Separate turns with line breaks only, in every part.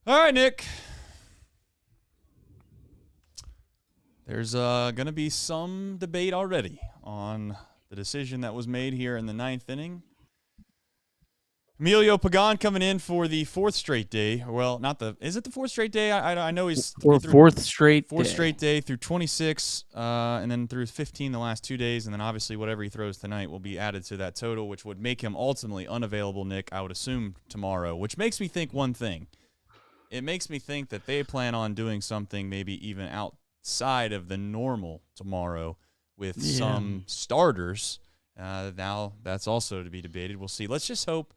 All right, Nick. There's going to be some debate already on the decision that was made here in the ninth inning. Emilio Pagan coming in for the fourth straight day. Well, is it the fourth straight day? I know he's
fourth straight
day through 26, and then through 15 the last 2 days, and then obviously whatever he throws tonight will be added to that total, which would make him ultimately unavailable, Nick, I would assume tomorrow, which makes me think one thing. It makes me think that they plan on doing something maybe even outside of the normal tomorrow with some starters. Now that's also to be debated. We'll see. Let's just hope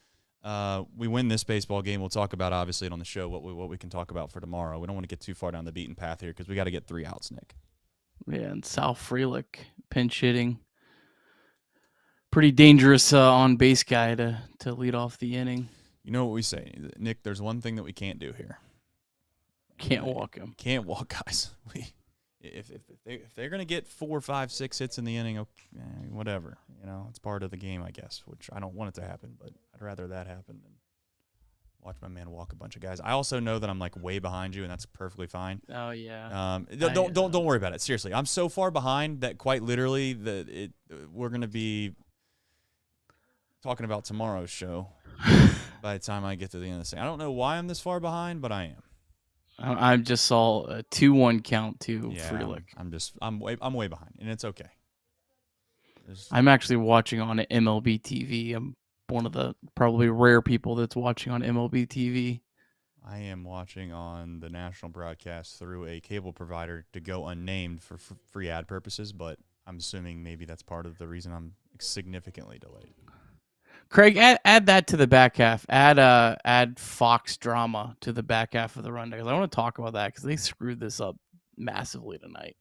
we win this baseball game. We'll talk about, obviously, it on the show, what we can talk about for tomorrow. We don't want to get too far down the beaten path here because we got to get 3 outs, Nick.
Yeah, and Sal Frelick pinch hitting. Pretty dangerous on-base guy to lead off the inning.
You know what we say, Nick, there's one thing that we can't do here.
Can't walk him.
Can't walk guys. If they're going to get 4, 5, 6 hits in the inning, okay, whatever. It's part of the game, I guess, which I don't want it to happen, but I'd rather that happen than watch my man walk a bunch of guys. I also know that I'm like way behind you, and that's perfectly fine.
Oh yeah.
Don't worry about it. Seriously, I'm so far behind that quite literally we're going to be talking about tomorrow's show by the time I get to the end of the thing. I don't know why I'm this far behind, but I am.
I just saw a 2-1 count to Frelick.
I'm way behind, and it's okay.
I'm actually watching on MLB TV. I'm one of the probably rare people that's watching on MLB TV.
I am watching on the national broadcast through a cable provider to go unnamed for free ad purposes, but I'm assuming maybe that's part of the reason I'm significantly delayed.
Craig, add that to the back half. Add Fox drama to the back half of the rundown. I want to talk about that because they screwed this up massively tonight.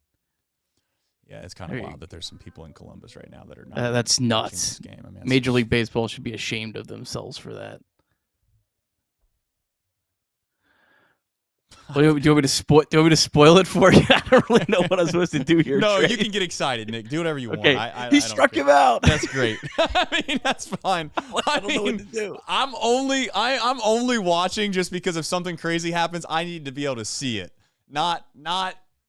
Yeah, it's kind of wild that there's some people in Columbus right now that are not.
That's nuts.
This game. I mean,
Major League Baseball should be ashamed of themselves for that. Do you want me to spoil it for you? I don't really know what I'm supposed to do here.
No,
Trey.
you can get excited, Nick. Do whatever you want.
He struck him out.
That's great. I mean, that's fine.
I don't know what to do.
I'm only watching just because if something crazy happens, I need to be able to see it. Not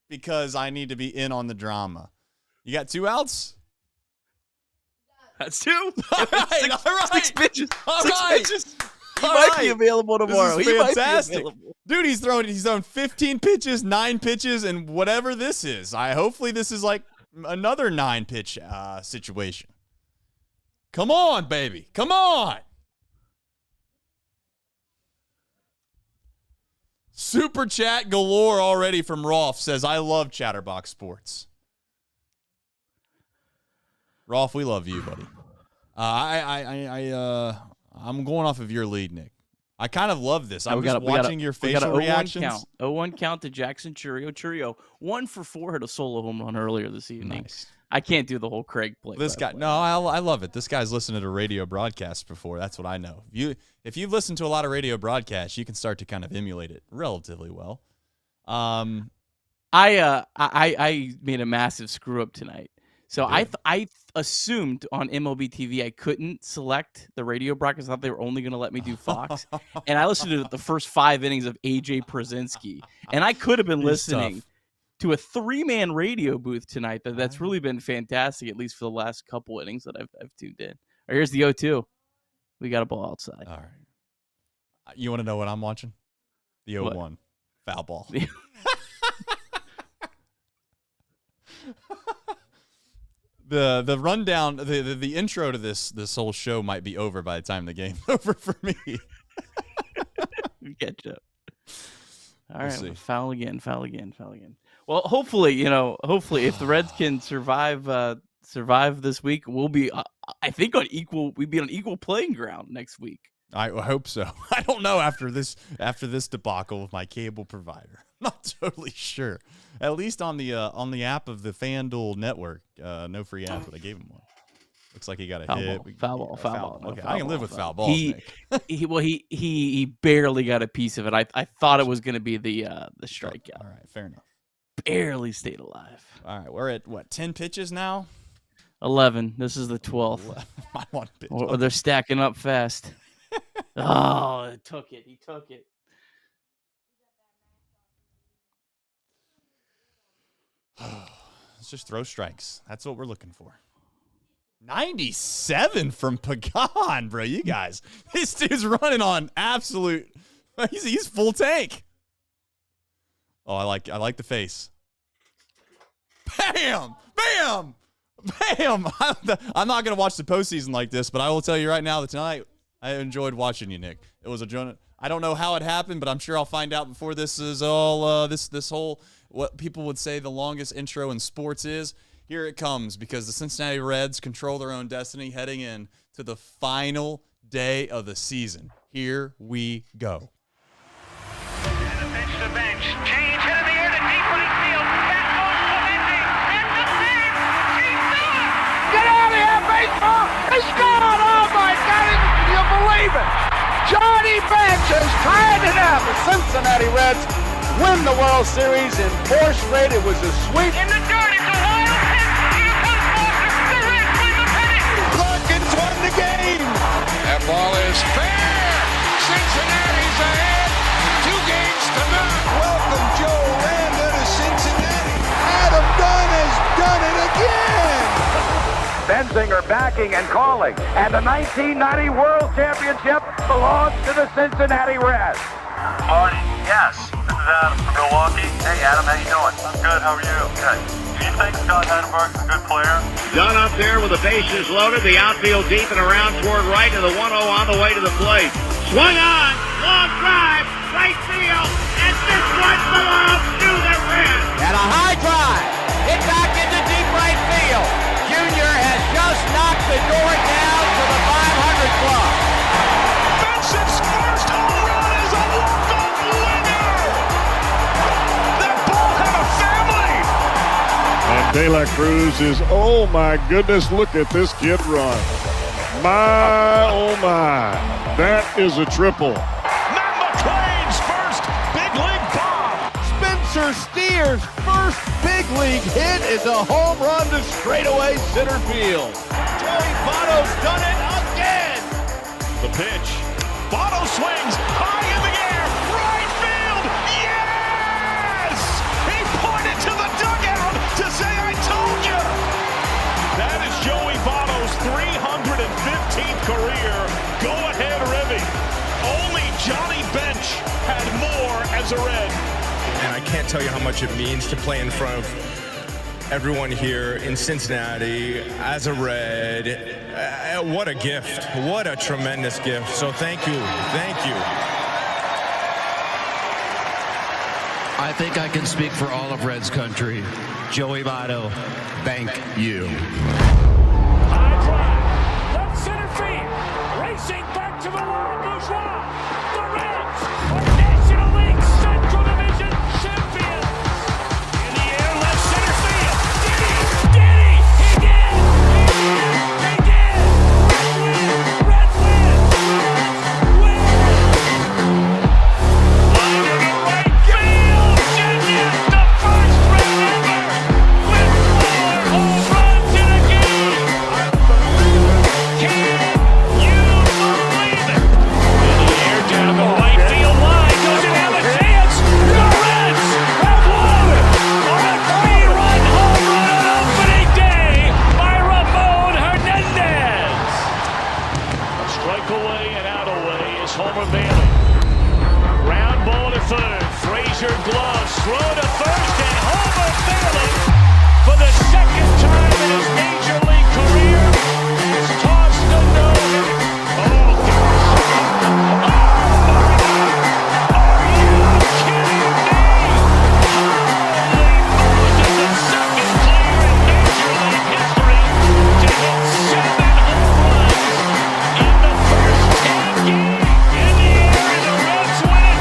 because I need to be in on the drama. You got 2 outs?
That's 2.
All right.
6 pitches.
All
6
right.
pitches. He might be available tomorrow.
This is fantastic.
He might be available.
Dude, he's thrown 15 pitches, 9 pitches, and whatever this is. Hopefully this is like another 9-pitch situation. Come on, baby. Come on. Super chat galore already from Rolf says, I love Chatterbox Sports. Rolf, we love you, buddy. I'm going off of your lead, Nick. I kind of love this. I'm just watching your facial reactions.
0-1 count to Jackson Churio. 1 for 4 hit a solo home run earlier this evening.
Nice.
I can't do the whole Craig play.
This guy, no, I love it. This guy's listened to radio broadcasts before. That's what I know. If you've listened to a lot of radio broadcasts, you can start to kind of emulate it relatively well.
I made a massive screw up tonight. So I assumed on MLB TV I couldn't select the radio broadcast. I thought they were only going to let me do Fox. And I listened to the first 5 innings of AJ Przinsky. And I could have been listening to a 3-man radio booth tonight. That's really been fantastic, at least for the last couple innings that I've tuned in. All right, here's the 0-2. We got a ball outside.
All right. You want to know what I'm watching? The 0-1. Foul ball. The rundown, the intro to this whole show might be over by the time the game's over for me.
Catch up. All right, we'll foul again. Well, hopefully, if the Reds can survive this week, we'll be, I think, we'd be on equal playing ground next week.
I hope so. I don't know after this debacle with my cable provider. I'm not totally sure. At least on the app of the FanDuel network, no free ads, but I gave him one. Looks like he got a hit.
Foul ball.
Okay, I can live with foul balls.
He barely got a piece of it. I thought it was going to be the strikeout.
All right, fair enough.
Barely stayed alive.
All right, we're at 10 pitches now.
11. This is the 12th.
I want pitch.
Or they're stacking up fast. Oh, he took it.
Let's just throw strikes. That's what we're looking for. 97 from Pagan, bro. You guys, this dude's running on absolute. He's full tank. Oh, I like the face. Bam, bam, bam. I'm not gonna watch the postseason like this, but I will tell you right now that tonight I enjoyed watching you, Nick. It was a joy. I don't know how it happened, but I'm sure I'll find out before this is all. This whole what people would say the longest intro in sports is. Here it comes, because the Cincinnati Reds control their own destiny heading in to the final day of the season. Here we go.
And the bench to bench. Change hit in the air to deep right field. Back goes Clemente. It's the save. He's done it. Get out of here, baseball. It's gone. Oh, my God. Can you believe it? Johnny Bench has tied it up.
The Cincinnati Reds win the World Series in fourth straight. It was a sweep.
In the dirt. It's a wild pitch. Here comes Foster. The Reds win the pennant.
Larkins won the game.
That ball is fair. Cincinnati's ahead. 2 games to none.
Welcome Joe Randa to Cincinnati. Adam Dunn has done it again.
Benzinger backing and calling. And the 1990 World Championship belongs to the Cincinnati Reds.
Marty, yes. This is Adam from Milwaukee. Hey, Adam, how you doing? I'm good. How are you? Good. Do you think Scott Chatterbox is a good player?
Dunn up there with the bases loaded. The outfield deep and around toward right, and the 1-0 on the way to the plate. Swung on. Long drive. Right field. And this one belongs to the Reds.
And a high drive. Hit back into deep right field. Junior has just knocked the door down to the 500 club.
Benson's first home run is a walk-off winner. That ball had a family.
And De La Cruz is, oh my goodness, look at this kid run. My, oh my, that is a triple.
Matt McClain's first big league bomb.
Spencer Steer's first big league hit is a home run to straightaway center field. Joey Votto's done it again.
The pitch. Votto swings high in the air. Right field. Yes! He pointed to the dugout to say, I told you. That is Joey Votto's 315th career go-ahead ribby. Only Johnny Bench had more as a Red.
And I can't tell you how much it means to play in front of everyone here in Cincinnati as a Red. What a gift. What a tremendous gift. So thank you. Thank you.
I think I can speak for all of Reds country. Joey Votto, thank you.
High drive. Left center field. Racing back to the Laurent Bourgeois. The Reds are National League Central Division champions. In the air, left center field. Did he? Did he? He did! He did! Red win! Win! Line to the right field. Julian, the first Red ever with 4 home runs in a game. Can you believe it? In the air, down the right field line. Doesn't have a chance. The Reds have won on a 3-run home run on opening day by Ramon Hernandez. A strike away and out away is Homer Bailey. Ground ball to third. Frazier gloves. Throw to first, and Homer Bailey, for the second time in his major league career, has tossed a no-hitter. Oh, gosh. Oh, my God. Are you kidding me? Holy Moses, the second player in major league history to hit 7 home runs in the first 10 games. In the air, and the Reds win.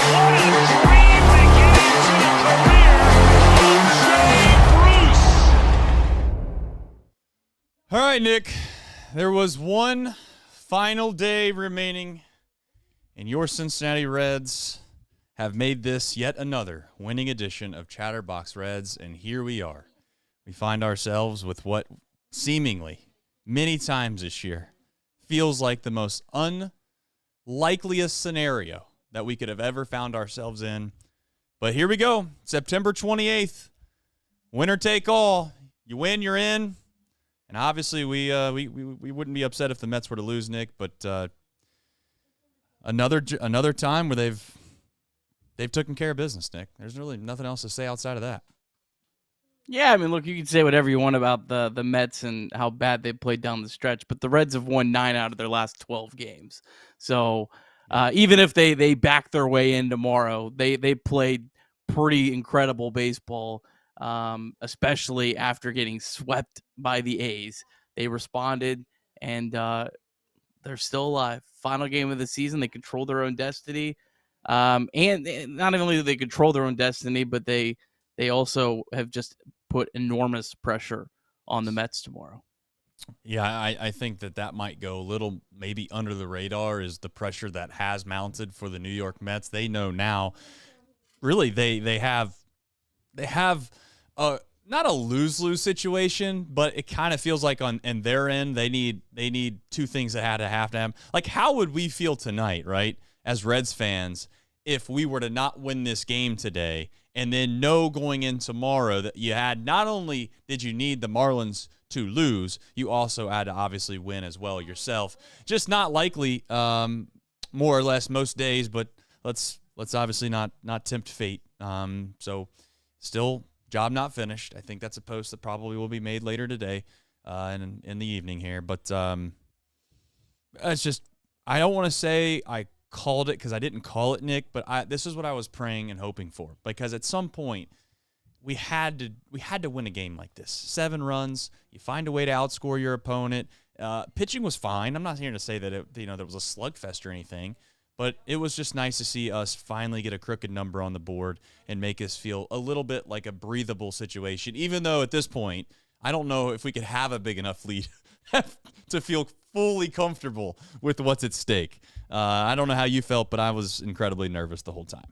What a dream beginning to the career of Jay Bruce.
All right, Nick. There was one final day remaining, and your Cincinnati Reds have made this yet another winning edition of Chatterbox Reds, and here we are. We find ourselves with what seemingly many times this year feels like the most unlikeliest scenario that we could have ever found ourselves in. But here we go, September 28th. winner take all. You win, you're in. And obviously, we wouldn't be upset if the Mets were to lose, Nick. But another time where they've taken care of business, Nick. There's really nothing else to say outside of that.
Yeah, I mean, look, you can say whatever you want about the Mets and how bad they played down the stretch, but the Reds have won 9 out of their last 12 games. So even if they back their way in tomorrow, they played pretty incredible baseball. Especially after getting swept by the A's. They responded, and they're still alive. Final game of the season, they control their own destiny. And not only do they control their own destiny, but they also have just put enormous pressure on the Mets tomorrow.
Yeah, I think that might go a little maybe under the radar is the pressure that has mounted for the New York Mets. They know now, really, they have not a lose-lose situation, but it kind of feels like on their end they need two things that had to happen. Like, how would we feel tonight, right, as Reds fans, if we were to not win this game today and then know going in tomorrow that you had not only did you need the Marlins to lose, you also had to obviously win as well yourself. Just not likely, more or less most days, but let's obviously not tempt fate. So still, job not finished. I think that's a post that probably will be made later today in the evening here. But it's just, I don't want to say I called it because I didn't call it, Nick, but this is what I was praying and hoping for. Because at some point, we had to win a game like this. 7 runs, you find a way to outscore your opponent. Pitching was fine. I'm not here to say that there was a slugfest or anything. But it was just nice to see us finally get a crooked number on the board and make us feel a little bit like a breathable situation, even though at this point, I don't know if we could have a big enough lead to feel fully comfortable with what's at stake. I don't know how you felt, but I was incredibly nervous the whole time.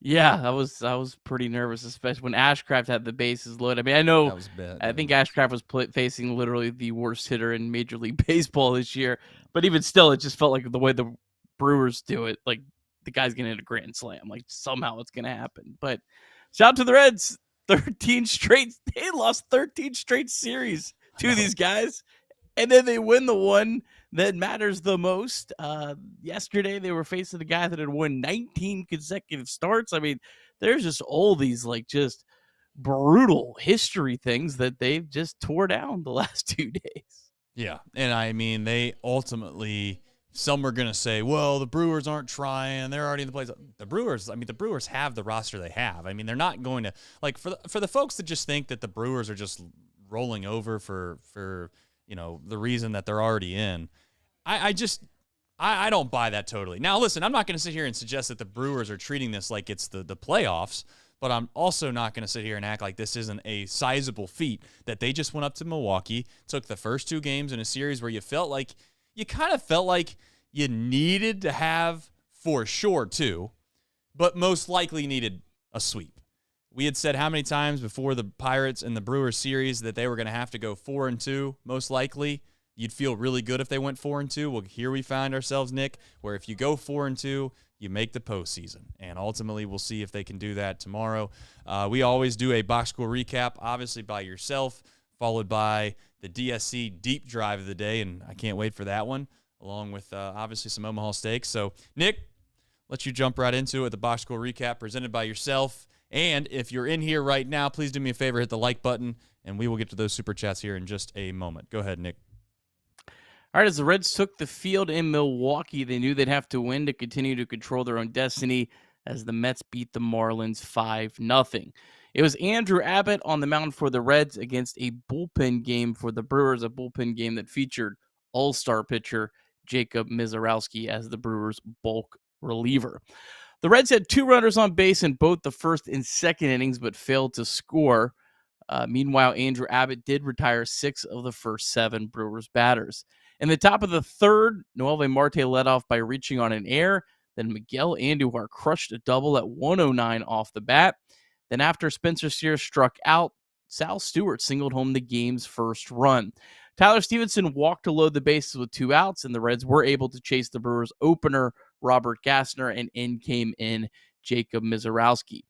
Yeah, I was pretty nervous, especially when Ashcraft had the bases loaded. I mean, I know
That was bad,
I think Ashcraft was facing literally the worst hitter in Major League Baseball this year, but even still, it just felt like the way the Brewers do it, like the guy's gonna hit a grand slam, like somehow it's gonna happen. But shout out to the Reds, 13 straight. They lost 13 straight series to these guys, and then they win the one that matters the most. Yesterday they were facing a guy that had won 19 consecutive starts. I mean, there's just all these like just brutal history things that they've just tore down the last 2 days.
Yeah, and I mean, they ultimately. Some are going to say, well, the Brewers aren't trying. They're already in the place. The Brewers have the roster they have. I mean, they're not going to, like, for the folks that just think that the Brewers are just rolling over for the reason that they're already in. I don't buy that totally. Now, listen, I'm not going to sit here and suggest that the Brewers are treating this like it's the playoffs, but I'm also not going to sit here and act like this isn't a sizable feat that they just went up to Milwaukee, took the first 2 games in a series where you kind of felt like you needed to have for sure too, but most likely needed a sweep. We had said how many times before the Pirates and the Brewers series that they were going to have to go 4-2, most likely. You'd feel really good if they went 4-2. Well, here we find ourselves, Nick, where if you go 4-2, you make the postseason. And ultimately, we'll see if they can do that tomorrow. We always do a box score recap, obviously by yourself, followed by the DSC deep drive of the day, and I can't wait for that one, along with obviously some Omaha steaks. So, Nick, let you jump right into it with the box score recap presented by yourself. And if you're in here right now, please do me a favor, hit the like button, and we will get to those super chats here in just a moment. Go ahead, Nick.
All right, as the Reds took the field in Milwaukee, they knew they'd have to win to continue to control their own destiny as the Mets beat the Marlins 5-0. It was Andrew Abbott on the mound for the Reds against a bullpen game for the Brewers, a bullpen game that featured all-star pitcher Jacob Mizorowski as the Brewers' bulk reliever. The Reds had 2 runners on base in both the first and second innings, but failed to score. Meanwhile, Andrew Abbott did retire 6 of the first 7 Brewers batters. In the top of the third, Noelvi Marte led off by reaching on an error. Then Miguel Andujar crushed a double at 109 off the bat. Then after Spencer Steer struck out, Sal Stewart singled home the game's first run. Tyler Stevenson walked to load the bases with 2 outs, and the Reds were able to chase the Brewers' opener, Robert Gassner, and in came Jacob Mizorowski.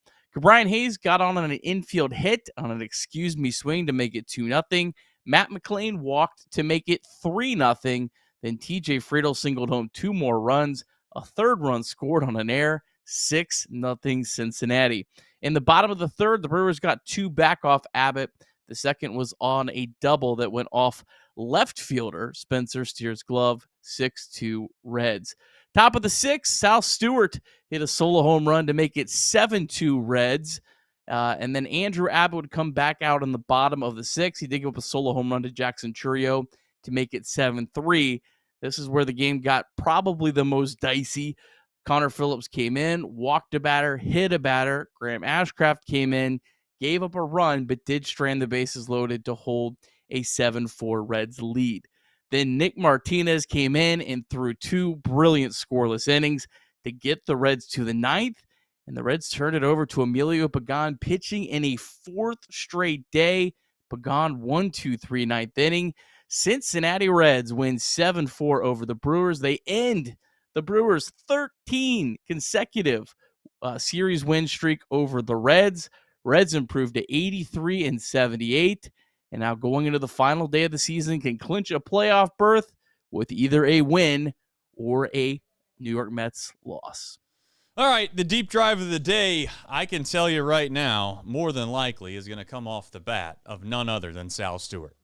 Brian Hayes got on an infield hit on an excuse me swing to make it 2-0. Matt McLean walked to make it 3-0. Then TJ Friedel singled home 2 more runs. A third run scored on an error. 6-0 Cincinnati. In the bottom of the third, the Brewers got 2 back off Abbott. The second was on a double that went off left fielder Spencer Steer's glove. 6-2 Reds. Top of the 6th, Sal Stewart hit a solo home run to make it 7-2 Reds. And then Andrew Abbott would come back out in the bottom of the 6th. He did give up a solo home run to Jackson Churio to make it 7-3. This is where the game got probably the most dicey. Connor Phillips came in, walked a batter, hit a batter. Graham Ashcraft came in, gave up a run, but did strand the bases loaded to hold a 7-4 Reds lead. Then Nick Martinez came in and threw 2 brilliant scoreless innings to get the Reds to the 9th, and the Reds turned it over to Emilio Pagan pitching in a 4th straight day. Pagan 1-2-3 9th inning. Cincinnati Reds win 7-4 over the Brewers. They end the Brewers' 13 consecutive series win streak over the Reds. Reds improved to 83-78. And now going into the final day of the season can clinch a playoff berth with either a win or a New York Mets loss.
All right, the deep drive of the day, I can tell you right now, more than likely is going to come off the bat of none other than Sal Stewart.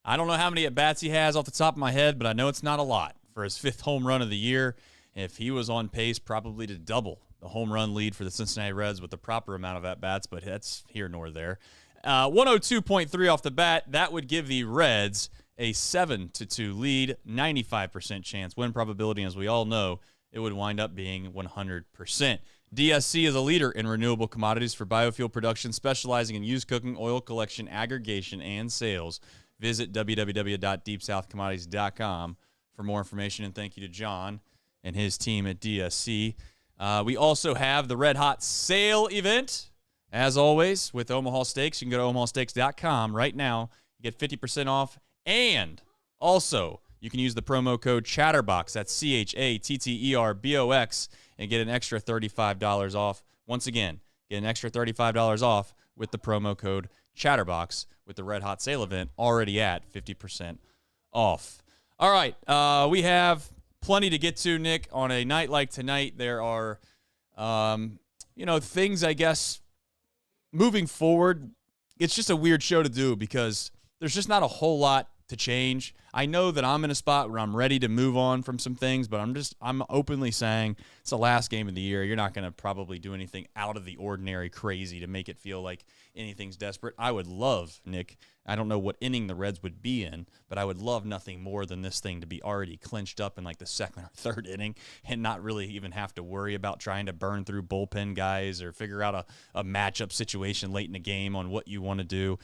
I don't know how many at-bats he has off the top of my head, but I know it's not a lot. For his 5th home run of the year, if he was on pace probably to double the home run lead for the Cincinnati Reds with the proper amount of at-bats, but that's here nor there. 102.3 off the bat, that would give the Reds a 7-2 lead, 95% chance win probability. As we all know, it would wind up being 100%. DSC is a leader in renewable commodities for biofuel production, specializing in used cooking oil collection, aggregation, and sales. Visit www.deepsouthcommodities.com for more information, and thank you to John and his team at DSC. We also have the Red Hot Sale event. As always, with Omaha Steaks, you can go to omahasteaks.com right now. You get 50% off, and also you can use the promo code Chatterbox, that's CHATTERBOX, and get an extra $35 off. Once again, get an extra $35 off with the promo code Chatterbox with the Red Hot Sale event already at 50% off. All right, we have plenty to get to, Nick. On a night like tonight, there are, things, I guess, moving forward. It's just a weird show to do because there's just not a whole lot to change. I know that I'm in a spot where I'm ready to move on from some things, but I'm openly saying it's the last game of the year. You're not going to probably do anything out of the ordinary crazy to make it feel like anything's desperate. I would love, Nick, I don't know what inning the Reds would be in, but I would love nothing more than this thing to be already clinched up in like the 2nd or 3rd inning and not really even have to worry about trying to burn through bullpen guys or figure out a matchup situation late in the game on what you want to do.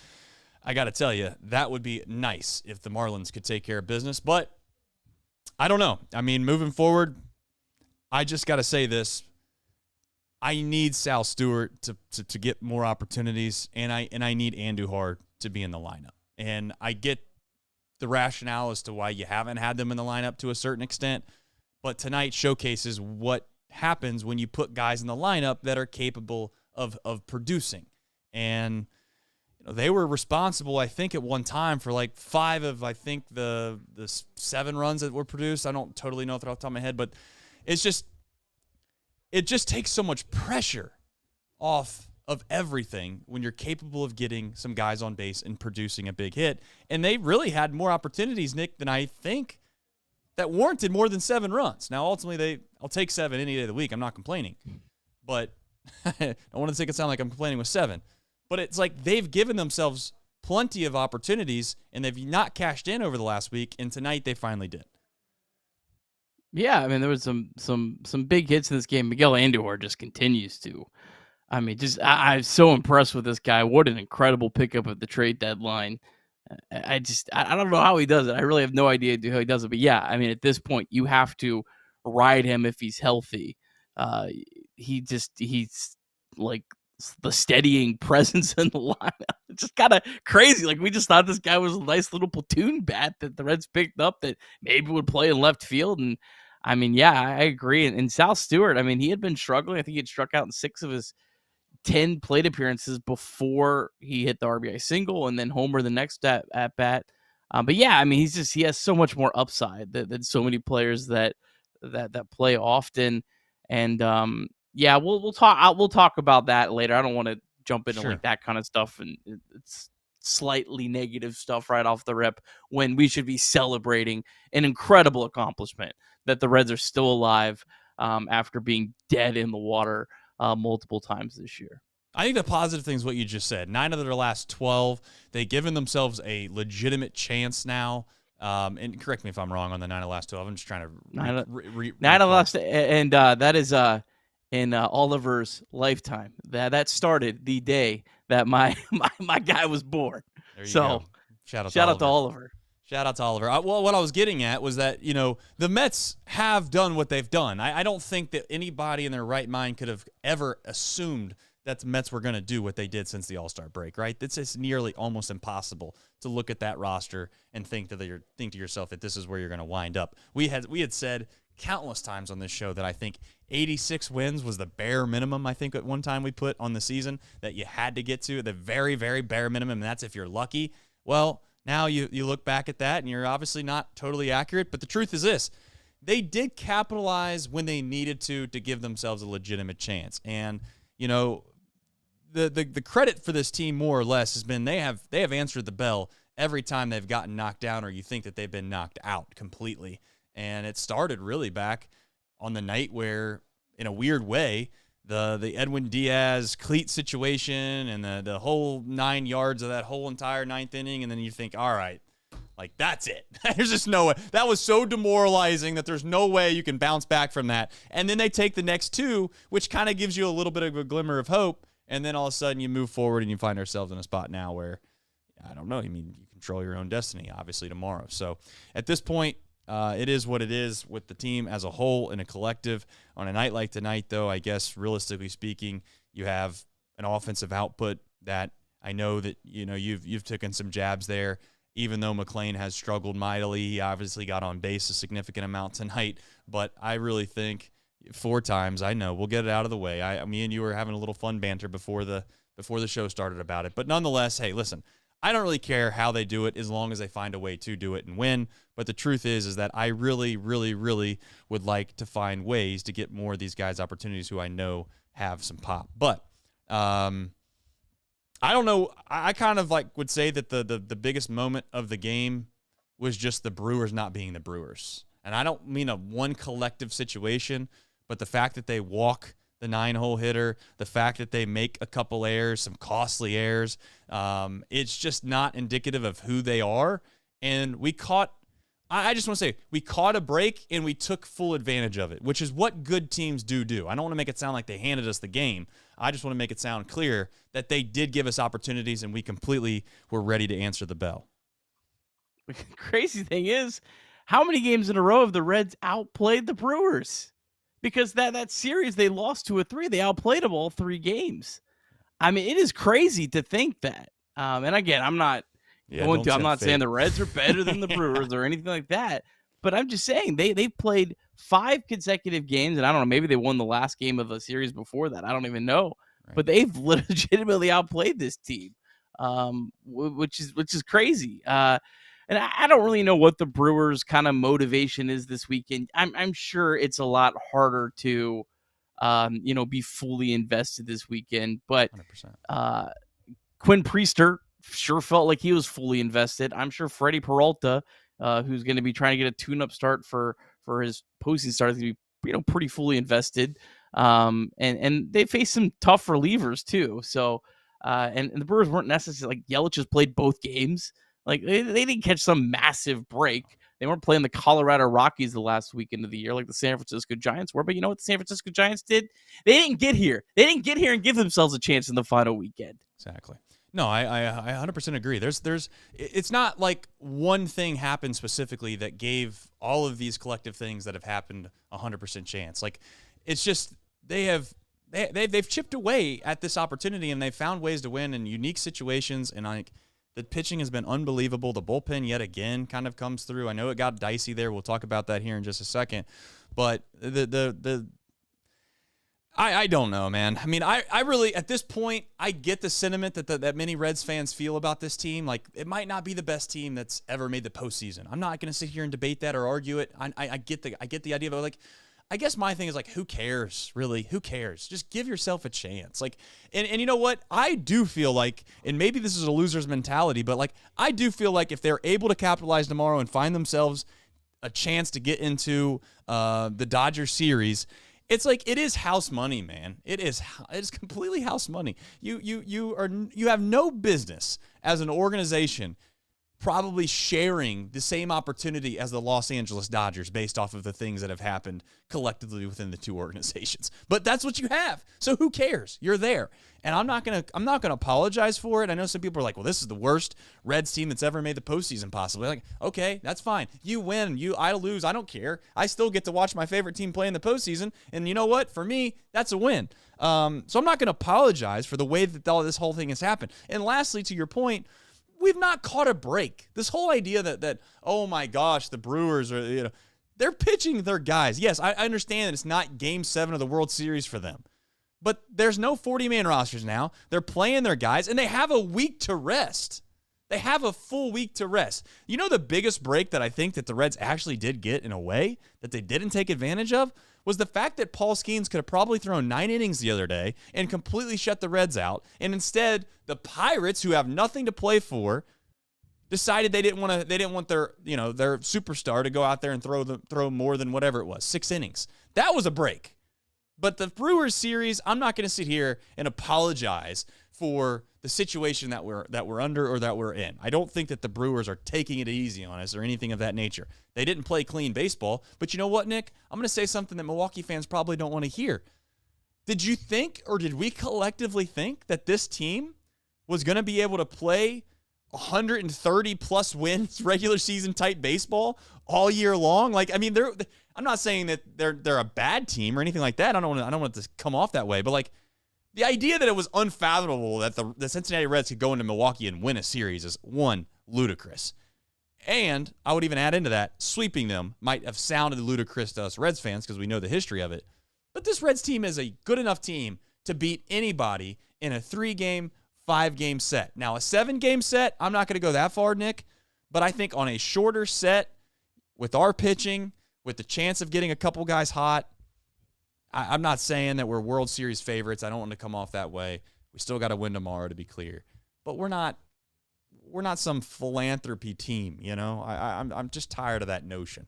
I got to tell you, that would be nice if the Marlins could take care of business, but I don't know. I mean, moving forward, I just got to say this. I need Sal Stewart to get more opportunities, and I need Andujar to be in the lineup. And I get the rationale as to why you haven't had them in the lineup to a certain extent, but tonight showcases what happens when you put guys in the lineup that are capable of producing. And they were responsible, I think, at one time for like 5 of, I think, the 7 runs that were produced. I don't totally know off the top of my head, but it just takes so much pressure off of everything when you're capable of getting some guys on base and producing a big hit. And they really had more opportunities, Nick, than I think that warranted more than 7 runs. Now, ultimately, I'll take 7 any day of the week. I'm not complaining. But I don't want to make it sound like I'm complaining with 7. But it's like they've given themselves plenty of opportunities, and they've not cashed in over the last week, and tonight they finally did.
Yeah, I mean, there was some big hits in this game. Miguel Andujar just continues to. I mean, I'm so impressed with this guy. What an incredible pickup at the trade deadline. I don't know how he does it. I really have no idea how he does it. But yeah, I mean, at this point, you have to ride him if he's healthy. He's like the steadying presence in the lineup. It's just kind of crazy. Like, we just thought this guy was a nice little platoon bat that the Reds picked up that maybe would play in left field. And I mean, yeah, I agree. And Sal Stewart, I mean, he had been struggling. I think he had struck out in 6 of his 10 plate appearances before he hit the RBI single and then homer the next at bat. But yeah, I mean, he has so much more upside than so many players that play often. And yeah, we'll talk about that later. I don't want to jump into like that kind of stuff, and it's slightly negative stuff right off the rip when we should be celebrating an incredible accomplishment that the Reds are still alive after being dead in the water multiple times this year.
I think the positive thing is what you just said. 9 of their last 12, they've given themselves a legitimate chance now. And correct me if I'm wrong on the 9 of the last 12. I'm just trying to
9 of the last, and that is in Oliver's lifetime. That started the day that my guy was born. So
go. Shout out
to Oliver.
Shout out to Oliver. Well, what I was getting at was that, the Mets have done what they've done. I don't think that anybody in their right mind could have ever assumed that the Mets were going to do what they did since the All-Star break, right? It's nearly almost impossible to look at that roster and think to yourself that this is where you're going to wind up. We had said countless times on this show that I think 86 wins was the bare minimum. I think at one time we put on the season that you had to get to the very, very bare minimum, and that's if you're lucky. Well, now you look back at that, and you're obviously not totally accurate, but the truth is this. They did capitalize when they needed to give themselves a legitimate chance. And, the credit for this team more or less has been they have answered the bell every time they've gotten knocked down or you think that they've been knocked out completely. And it started really back on the night where, in a weird way, the Edwin Diaz cleat situation and the whole 9 yards of that whole entire 9th inning, and then you think, all right, like that's it. There's just no way. That was so demoralizing that there's no way you can bounce back from that. And then they take the next 2, which kind of gives you a little bit of a glimmer of hope, and then all of a sudden you move forward and you find ourselves in a spot now where, I don't know, you control your own destiny, obviously, tomorrow. So at this point, it is what it is with the team as a whole and a collective. On a night like tonight, though, I guess realistically speaking, you have an offensive output that I know that you've taken some jabs there. Even though McLean has struggled mightily, he obviously got on base a significant amount tonight. But I really think 4 times, I know we'll get it out of the way. Me and you were having a little fun banter before the show started about it. But nonetheless, hey, listen. I don't really care how they do it as long as they find a way to do it and win. But the truth is that I really, really, really would like to find ways to get more of these guys opportunities who I know have some pop. But I don't know. I kind of would say that the biggest moment of the game was just the Brewers not being the Brewers. And I don't mean a one collective situation, but the fact that they walk the 9-hole hitter, the fact that they make a couple errors, some costly errors, it's just not indicative of who they are. And we caught a break and we took full advantage of it, which is what good teams do. I don't want to make it sound like they handed us the game. I just want to make it sound clear that they did give us opportunities and we completely were ready to answer the bell.
The crazy thing is, how many games in a row have the Reds outplayed the Brewers? Because that series they lost 2-3, they outplayed them all 3 games. I mean, it is crazy to think that. And again, I'm not saying the Reds are better than the Brewers or anything like that. But I'm just saying they've played 5 consecutive games, and I don't know, maybe they won the last game of the series before that. I don't even know. Right. But they've legitimately outplayed this team, which is crazy. And I don't really know what the Brewers' kind of motivation is this weekend. I'm sure it's a lot harder to, be fully invested this weekend. But
100%.
Quinn Priester sure felt like he was fully invested. I'm sure Freddie Peralta, who's going to be trying to get a tune-up start for his postseason start, is going to be pretty fully invested. And they faced some tough relievers too. So and the Brewers weren't necessarily Yelich has played both games. They didn't catch some massive break. They weren't playing the Colorado Rockies the last weekend of the year like the San Francisco Giants were. But you know what the San Francisco Giants did? They didn't get here. They didn't get here and give themselves a chance in the final weekend.
Exactly. No, I 100% agree. It's not like one thing happened specifically that gave all of these collective things that have happened 100% chance. It's just they've chipped away at this opportunity and they've found ways to win in unique situations. And the pitching has been unbelievable. The bullpen yet again kind of comes through. I know it got dicey there. We'll talk about that here in just a second. But I don't know, man. I mean, I really, at this point, I get the sentiment that many Reds fans feel about this team. Like, it might not be the best team that's ever made the postseason. I'm not going to sit here and debate that or argue it. I get the idea, but like, I guess my thing is like, who cares, really? Who cares? Just give yourself a chance. Like, and you know what? I do feel like, and maybe this is a loser's mentality, but like, I do feel like if they're able to capitalize tomorrow and find themselves a chance to get into the Dodgers series, it's like, it is house money, man. It is completely house money. You have no business as an organization probably sharing the same opportunity as the Los Angeles Dodgers based off of the things that have happened collectively within the two organizations. But that's what you have. So who cares? You're there. And I'm not gonna apologize for it. I know some people are like, well, this is the worst Reds team that's ever made the postseason possibly. Like, okay, that's fine. You win, I lose, I don't care. I still get to watch my favorite team play in the postseason. And you know what? For me, that's a win. So I'm not gonna apologize for the way that all this whole thing has happened. And lastly, to your point, we've not caught a break. This whole idea that oh my gosh, the Brewers are, they're pitching their guys. Yes, I understand that it's not Game 7 of the World Series for them. But there's no 40-man rosters now. They're playing their guys, and they have a week to rest. They have a full week to rest. You know, the biggest break that I think that the Reds actually did get in a way that they didn't take advantage of was the fact that Paul Skeens could have probably thrown 9 innings the other day and completely shut the Reds out. And instead, the Pirates, who have nothing to play for, decided they didn't want their superstar to go out there and throw more than whatever it was, 6 innings. That was a break. But the Brewers series, I'm not going to sit here and apologize for the situation that we're under or that we're in. I don't think that the Brewers are taking it easy on us or anything of that nature. They didn't play clean baseball. But you know what, Nick? I'm going to say something that Milwaukee fans probably don't want to hear. Did you think, or did we collectively think, that this team was going to be able to play 130-plus wins regular season type baseball all year long? Like, I mean, I'm not saying that they're a bad team or anything like that. I don't want it to come off that way. But like, the idea that it was unfathomable that the Cincinnati Reds could go into Milwaukee and win a series is, one, ludicrous. And I would even add into that, sweeping them might have sounded ludicrous to us Reds fans because we know the history of it. But this Reds team is a good enough team to beat anybody in a 3-game, 5-game set. Now, a 7-game set, I'm not going to go that far, Nick, but I think on a shorter set, with our pitching, with the chance of getting a couple guys hot, I'm not saying that we're World Series favorites. I don't want to come off that way. We still got to win tomorrow, to be clear. But we're not some philanthropy team, I'm just tired of that notion.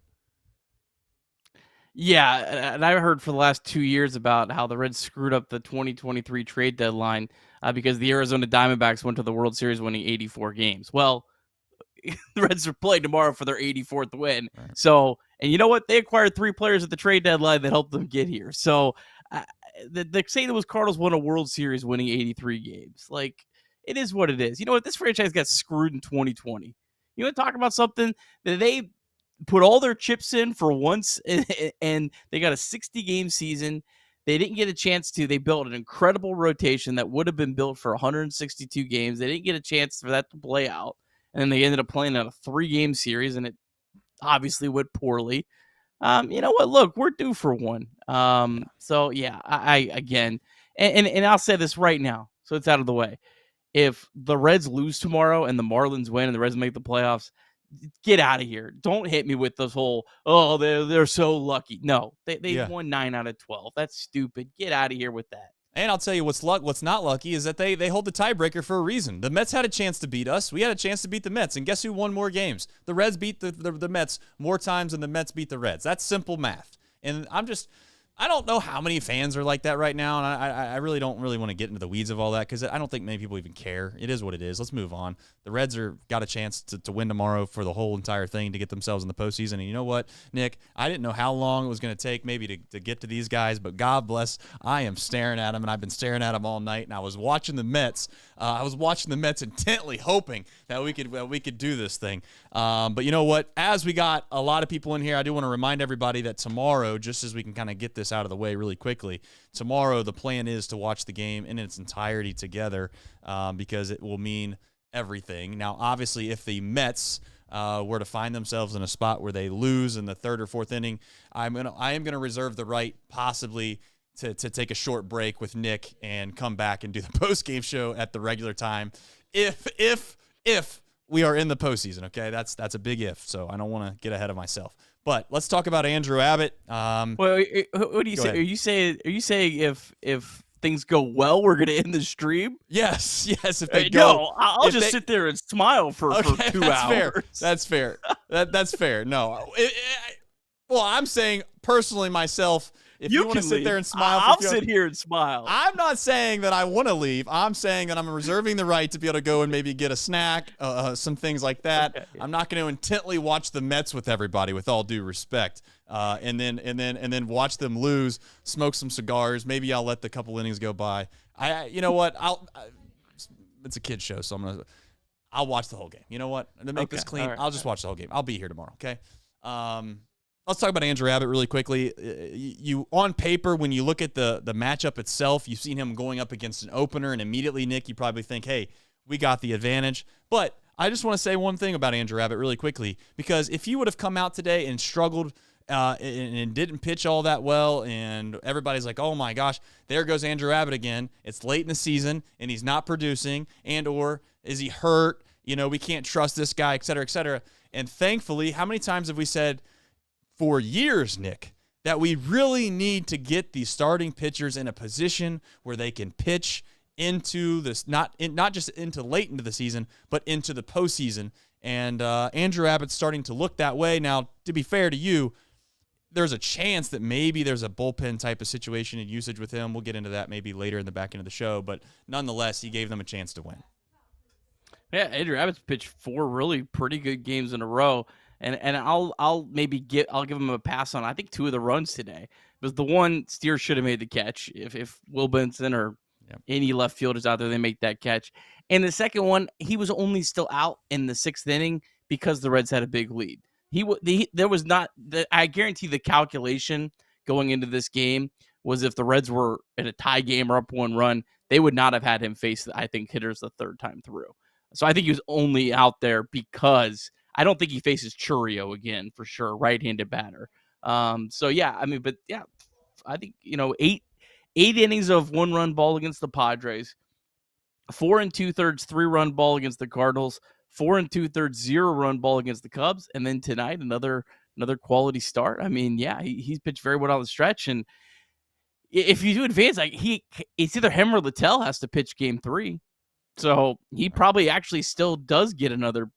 Yeah, and I heard for the last 2 years about how the Reds screwed up the 2023 trade deadline because the Arizona Diamondbacks went to the World Series winning 84 games. Well, the Reds are playing tomorrow for their 84th win. Right. So, and you know what? They acquired 3 players at the trade deadline that helped them get here. So, the St. Louis Cardinals won a World Series winning 83 games. Like, it is what it is. You know what? This franchise got screwed in 2020. You want to talk about something that they put all their chips in for once, and they got a 60-game season. They didn't get a chance to. They built an incredible rotation that would have been built for 162 games. They didn't get a chance for that to play out. And then they ended up playing out a 3-game series, and it obviously went poorly. You know what? Look, we're due for one. So, yeah, I again, and I'll say this right now, so it's out of the way. If the Reds lose tomorrow and the Marlins win and the Reds make the playoffs, get out of here. Don't hit me with this whole, oh, they're so lucky. No, they won 9 out of 12. That's stupid. Get out of here with that.
And I'll tell you what's not lucky is that they hold the tiebreaker for a reason. The Mets had a chance to beat us. We had a chance to beat the Mets. And guess who won more games? The Reds beat the Mets more times than the Mets beat the Reds. That's simple math. And I don't know how many fans are like that right now, and I really don't want to get into the weeds of all that because I don't think many people even care. It is what it is. Let's move on. The Reds got a chance to win tomorrow for the whole entire thing to get themselves in the postseason. And you know what, Nick? I didn't know how long it was going to take maybe to get to these guys, but God bless, I am staring at them, and I've been staring at them all night. And I was watching the Mets. I was watching the Mets intently, hoping that we could do this thing. But you know what? As we got a lot of people in here, I do want to remind everybody that tomorrow, just as we can kind of get this out of the way really quickly, tomorrow the plan is to watch the game in its entirety together because it will mean everything. Now, obviously, if the Mets were to find themselves in a spot where they lose in the 3rd or 4th inning, I am going to reserve the right possibly to take a short break with Nick and come back and do the post-game show at the regular time if we are in the postseason, okay? That's a big if, so I don't want to get ahead of myself. But let's talk about Andrew Abbott.
Well, what do you say? Are you saying if things go well, we're going to end the stream?
Yes. If they
go,
go,
I'll just sit there and smile for 2 hours.
That's fair. That's fair. No, well, I'm saying personally myself. If you want to sit there and smile,
I'll sit here and smile.
I'm not saying that I want to leave. I'm saying that I'm reserving the right to be able to go and maybe get a snack, some things like that. Okay. I'm not going to intently watch the Mets with everybody, with all due respect, and then watch them lose, smoke some cigars. Maybe I'll let the couple innings go by. You know what? It's a kid's show, so I'll watch the whole game. You know what? To make this clean, right. I'll just watch the whole game. I'll be here tomorrow. Okay. Let's talk about Andrew Abbott really quickly. You on paper, when you look at the matchup itself, you've seen him going up against an opener, and immediately, Nick, you probably think, hey, we got the advantage. But I just want to say one thing about Andrew Abbott really quickly, because if he would have come out today and struggled and didn't pitch all that well, and everybody's like, oh my gosh, there goes Andrew Abbott again. It's late in the season, and he's not producing, and or is he hurt? We can't trust this guy, et cetera, et cetera. And thankfully, how many times have we said for years, Nick, that we really need to get these starting pitchers in a position where they can pitch into this, not just into late into the season, but into the postseason. And Andrew Abbott's starting to look that way. Now, to be fair to you, there's a chance that maybe there's a bullpen type of situation and usage with him. We'll get into that maybe later in the back end of the show. But nonetheless, he gave them a chance to win.
Yeah, Andrew Abbott's pitched 4 really pretty good games in a row. And I'll give him a pass on, I think, 2 of the runs today. Because the one, Steer should have made the catch. If Will Benson or any left fielders out there, they make that catch. And the second one, he was only still out in the 6th inning because the Reds had a big lead. There was not, I guarantee the calculation going into this game was if the Reds were in a tie game or up 1 run, they would not have had him face, I think, hitters the 3rd time through. So I think he was only out there because I don't think he faces Churio again for sure, right-handed batter. So yeah, I mean, but yeah, I think 8 innings of 1-run ball against the Padres, 4 2/3 3-run ball against the Cardinals, 4 2/3 0-run ball against the Cubs, and then tonight another quality start. I mean, yeah, he's pitched very well on the stretch, and if you do advance, it's either him or Littell has to pitch Game 3, so he probably actually still does get another.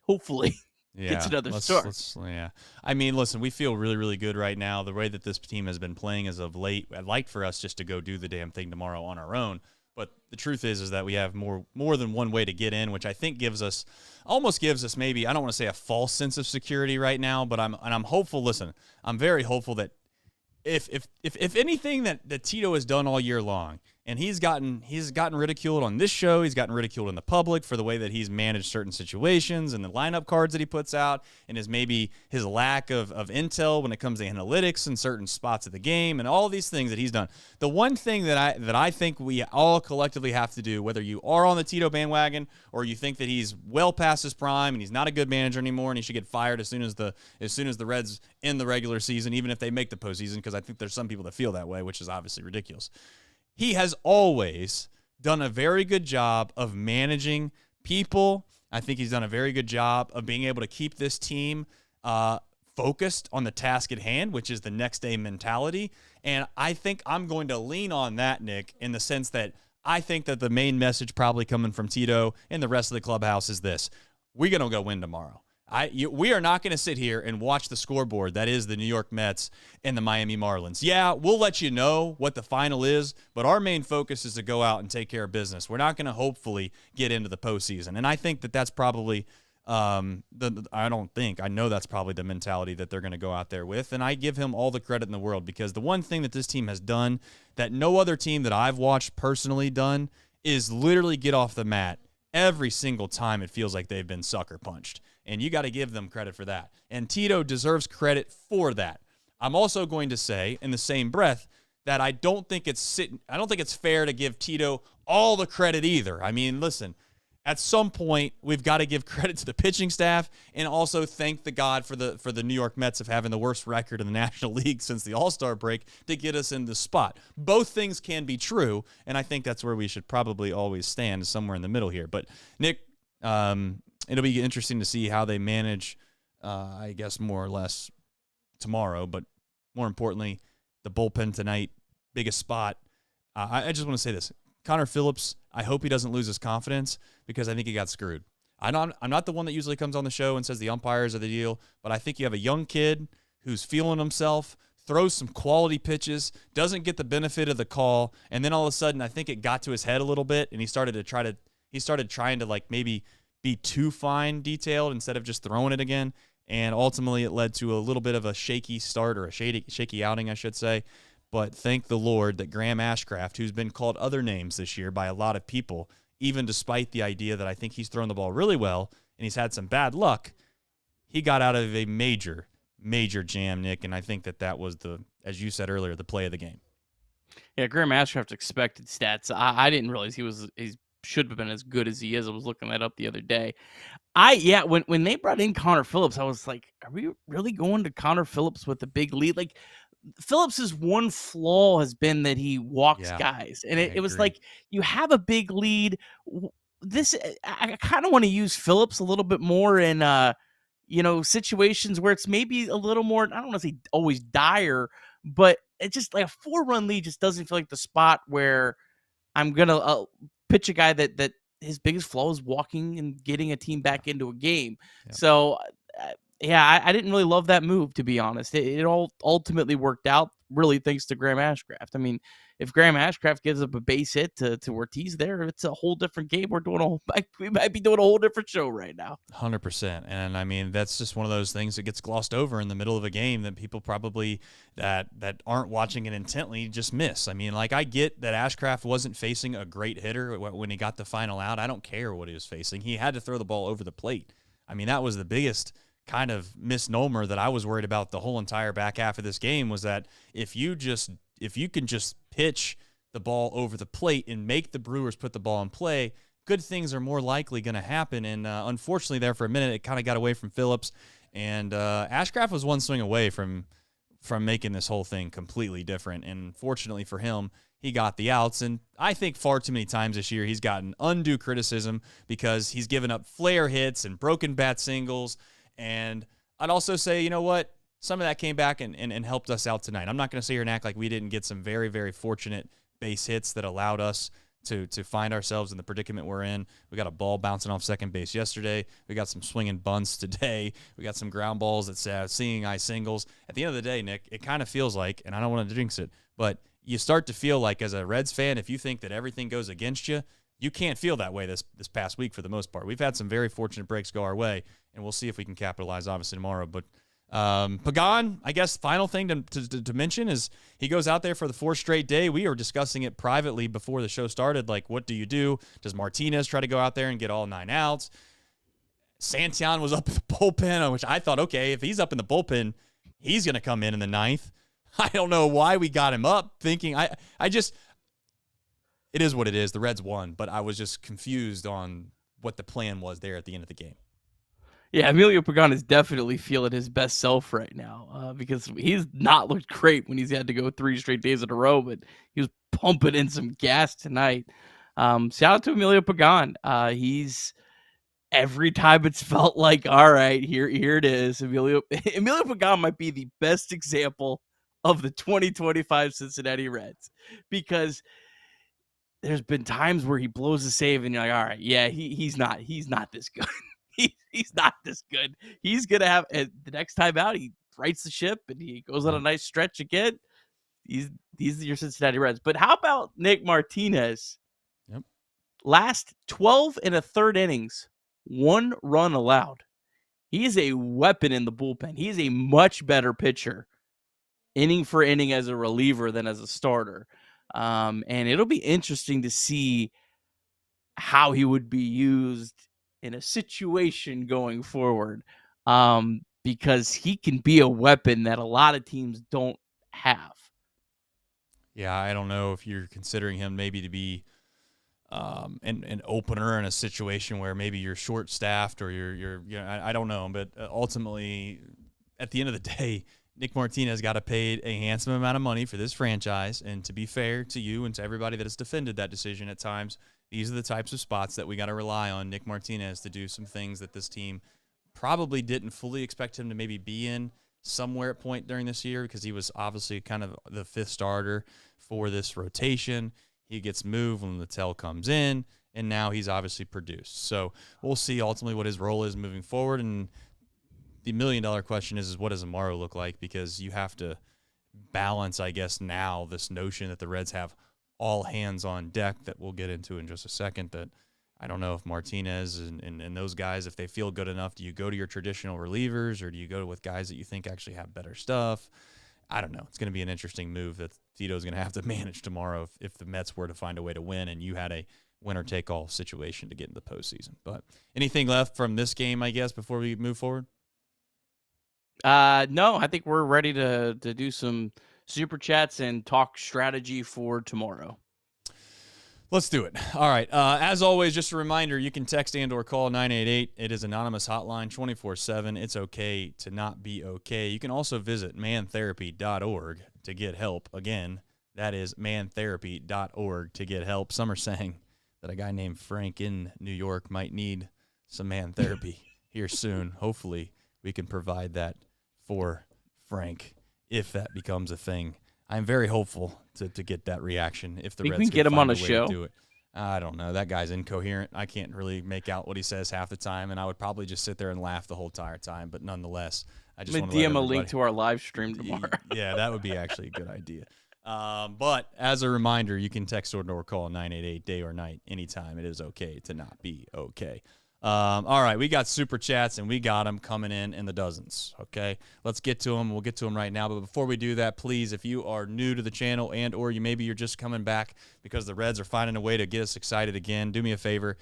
Hopefully, gets another start.
Yeah. I mean, listen, we feel really, really good right now. The way that this team has been playing as of late, I'd like for us just to go do the damn thing tomorrow on our own. But the truth is that we have more than one way to get in, which I think almost gives us maybe, I don't want to say a false sense of security right now, but I'm hopeful. Listen, I'm very hopeful that if anything that Tito has done all year long, and he's gotten ridiculed on this show, he's gotten ridiculed in the public for the way that he's managed certain situations and the lineup cards that he puts out, and his lack of intel when it comes to analytics and certain spots of the game and all these things that he's done. The one thing that I think we all collectively have to do, whether you are on the Tito bandwagon or you think that he's well past his prime and he's not a good manager anymore and he should get fired as soon as the Reds end the regular season, even if they make the postseason, because I think there's some people that feel that way, which is obviously ridiculous. He has always done a very good job of managing people. I think he's done a very good job of being able to keep this team focused on the task at hand, which is the next day mentality. And I think I'm going to lean on that, Nick, in the sense that I think that the main message probably coming from Tito and the rest of the clubhouse is this: we're going to go win tomorrow. We are not going to sit here and watch the scoreboard that is the New York Mets and the Miami Marlins. Yeah, we'll let you know what the final is, but our main focus is to go out and take care of business. We're not going to hopefully get into the postseason. And I think that that's probably I know that's probably the mentality that they're going to go out there with. And I give him all the credit in the world, because the one thing that this team has done that no other team that I've watched personally done is literally get off the mat every single time it feels like they've been sucker punched. And you got to give them credit for that. And Tito deserves credit for that. I'm also going to say, in the same breath, that I don't think it's fair to give Tito all the credit either. I mean, listen, at some point, we've got to give credit to the pitching staff and also thank the God for the New York Mets of having the worst record in the National League since the All-Star break to get us in this spot. Both things can be true, and I think that's where we should probably always stand, somewhere in the middle here. But, Nick, it'll be interesting to see how they manage, I guess, more or less tomorrow, but more importantly, the bullpen tonight, biggest spot. I just want to say this. Connor Phillips, I hope he doesn't lose his confidence because I think he got screwed. I'm not the one that usually comes on the show and says the umpires are the deal, but I think you have a young kid who's feeling himself, throws some quality pitches, doesn't get the benefit of the call, and then all of a sudden I think it got to his head a little bit, and he started trying to like maybe be too fine detailed instead of just throwing it again, and ultimately it led to a little bit of a shaky start, or a shaky outing, I should say. But thank the Lord that Graham Ashcraft, who's been called other names this year by a lot of people, even despite the idea that I think he's thrown the ball really well and he's had some bad luck, he got out of a major, major jam, Nick, and I think that was as you said earlier, the play of the game.
Yeah, Graham Ashcraft's expected stats. I didn't realize he should have been as good as he is. I was looking that up the other day. When they brought in Connor Phillips, I was like, are we really going to Connor Phillips with a big lead? Like, Phillips's one flaw has been that he walks guys, and it was like, you have a big lead. I kind of want to use Phillips a little bit more in situations where it's maybe a little more, I don't want to say always dire, but it's just like a 4-run lead just doesn't feel like the spot where I'm gonna pitch a guy that his biggest flaw is walking and getting a team back into a game. Yeah. So. I didn't really love that move, to be honest. It all ultimately worked out, really thanks to Graham Ashcraft. I mean, if Graham Ashcraft gives up a base hit to Ortiz there, it's a whole different game. We might be doing a whole different show right now.
100%. And, I mean, that's just one of those things that gets glossed over in the middle of a game that people probably that aren't watching it intently just miss. I mean, like, I get that Ashcraft wasn't facing a great hitter when he got the final out. I don't care what he was facing. He had to throw the ball over the plate. I mean, that was the biggest kind of misnomer that I was worried about the whole entire back half of this game, was that if you can just pitch the ball over the plate and make the Brewers put the ball in play, good things are more likely going to happen. And unfortunately there for a minute, it kind of got away from Phillips, and Ashcraft was one swing away from making this whole thing completely different. And fortunately for him, he got the outs. And I think far too many times this year he's gotten undue criticism because he's given up flare hits and broken bat singles. And I'd also say, you know what? Some of that came back and helped us out tonight. I'm not going to sit here and act like we didn't get some very, very fortunate base hits that allowed us to find ourselves in the predicament we're in. We got a ball bouncing off second base yesterday. We got some swinging bunts today. We got some ground balls that seeing eye singles. At the end of the day, Nick, it kind of feels like, and I don't want to jinx it, but you start to feel like as a Reds fan, if you think that everything goes against you, you can't feel that way this past week for the most part. We've had some very fortunate breaks go our way, and we'll see if we can capitalize, obviously, tomorrow. But Pagan, I guess, final thing to mention is he goes out there for the 4th straight day. We were discussing it privately before the show started. Like, what do you do? Does Martinez try to go out there and get all 9 outs? Santillan was up in the bullpen, which I thought, okay, if he's up in the bullpen, he's going to come in the 9th. I don't know why we got him up, thinking it is what it is. The Reds won, but I was just confused on what the plan was there at the end of the game.
Yeah, Emilio Pagan is definitely feeling his best self right now because he's not looked great when he's had to go 3 straight days in a row, but he was pumping in some gas tonight. Shout out to Emilio Pagan. He's every time it's felt like, all right, here it is. Emilio Pagan might be the best example of the 2025 Cincinnati Reds, because there's been times where he blows a save and you're like, all right, yeah, he's not this good. He's not this good. He's going to have the next time out, he rights the ship and he goes on a nice stretch again. These are your Cincinnati Reds. But how about Nick Martinez?
Yep.
Last 12 1/3 innings, 1 run allowed. He is a weapon in the bullpen. He is a much better pitcher inning for inning as a reliever than as a starter. And it'll be interesting to see how he would be used in a situation going forward, because he can be a weapon that a lot of teams don't have.
Yeah, I don't know if you're considering him maybe to be an opener in a situation where maybe you're short-staffed or I don't know, but ultimately, at the end of the day, Nick Martinez got paid a handsome amount of money for this franchise, and to be fair to you and to everybody that has defended that decision at times, these are the types of spots that we got to rely on Nick Martinez to do some things that this team probably didn't fully expect him to maybe be in somewhere at point during this year, because he was obviously kind of the fifth starter for this rotation. He gets moved when Littell comes in, and now he's obviously produced. So we'll see ultimately what his role is moving forward, and the $1 million question is what does Amaro look like? Because you have to balance, I guess, now this notion that the Reds have all hands on deck that we'll get into in just a second. That I don't know if Martinez and those guys, if they feel good enough, do you go to your traditional relievers or do you go with guys that you think actually have better stuff? I don't know. It's going to be an interesting move that Tito's going to have to manage tomorrow if the Mets were to find a way to win and you had a winner-take-all situation to get in the postseason. But anything left from this game, I guess, before we move forward?
No, I think we're ready to do some super chats and talk strategy for tomorrow.
Let's do it. All right. As always, just a reminder, you can text and or call 988. It is anonymous hotline 24/7. It's okay to not be okay. You can also visit mantherapy.org to get help. Again, that is mantherapy.org to get help. Some are saying that a guy named Frank in New York might need some man therapy here soon. Hopefully, we can provide that for Frank if that becomes a thing. I'm very hopeful to get that reaction if the Reds
can get him on a show.
Do it. I don't know. That guy's incoherent. I can't really make out what he says half the time, and I would probably just sit there and laugh the whole entire time. But nonetheless, I just want to
DM a link to our live stream tomorrow.
Yeah, that would be actually a good idea. But as a reminder, you can text or call 988 day or night anytime. It is okay to not be okay. All right, we got super chats, and we got them coming in the dozens, okay? Let's get to them. We'll get to them right now. But before we do that, please, if you are new to the channel and or maybe you're just coming back because the Reds are finding a way to get us excited again, do me a favor.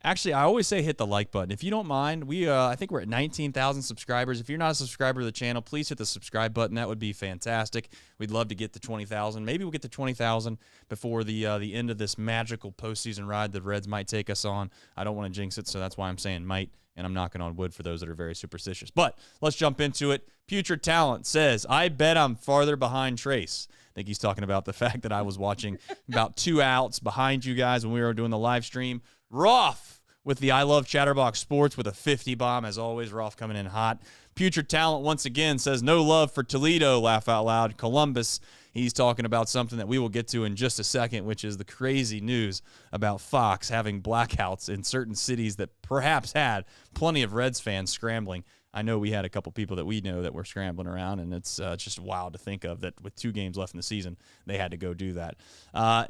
Actually, I always say hit the like button. If you don't mind, I think we're at 19,000 subscribers. If you're not a subscriber to the channel, please hit the subscribe button. That would be fantastic. We'd love to get to 20,000. Maybe we'll get to 20,000 before the end of this magical postseason ride the Reds might take us on. I don't want to jinx it, so that's why I'm saying might, and I'm knocking on wood for those that are very superstitious. But let's jump into it. Putrid Talent says, I bet I'm farther behind Trace. I think he's talking about the fact that I was watching about 2 outs behind you guys when we were doing the live stream. Roth with the I Love Chatterbox Sports with a 50 bomb. As always, Roth coming in hot. Putrid Talent once again says, no love for Toledo, laugh out loud. Columbus, he's talking about something that we will get to in just a second, which is the crazy news about Fox having blackouts in certain cities that perhaps had plenty of Reds fans scrambling. I know we had a couple people that we know that were scrambling around, and it's just wild to think of that with 2 games left in the season, they had to go do that.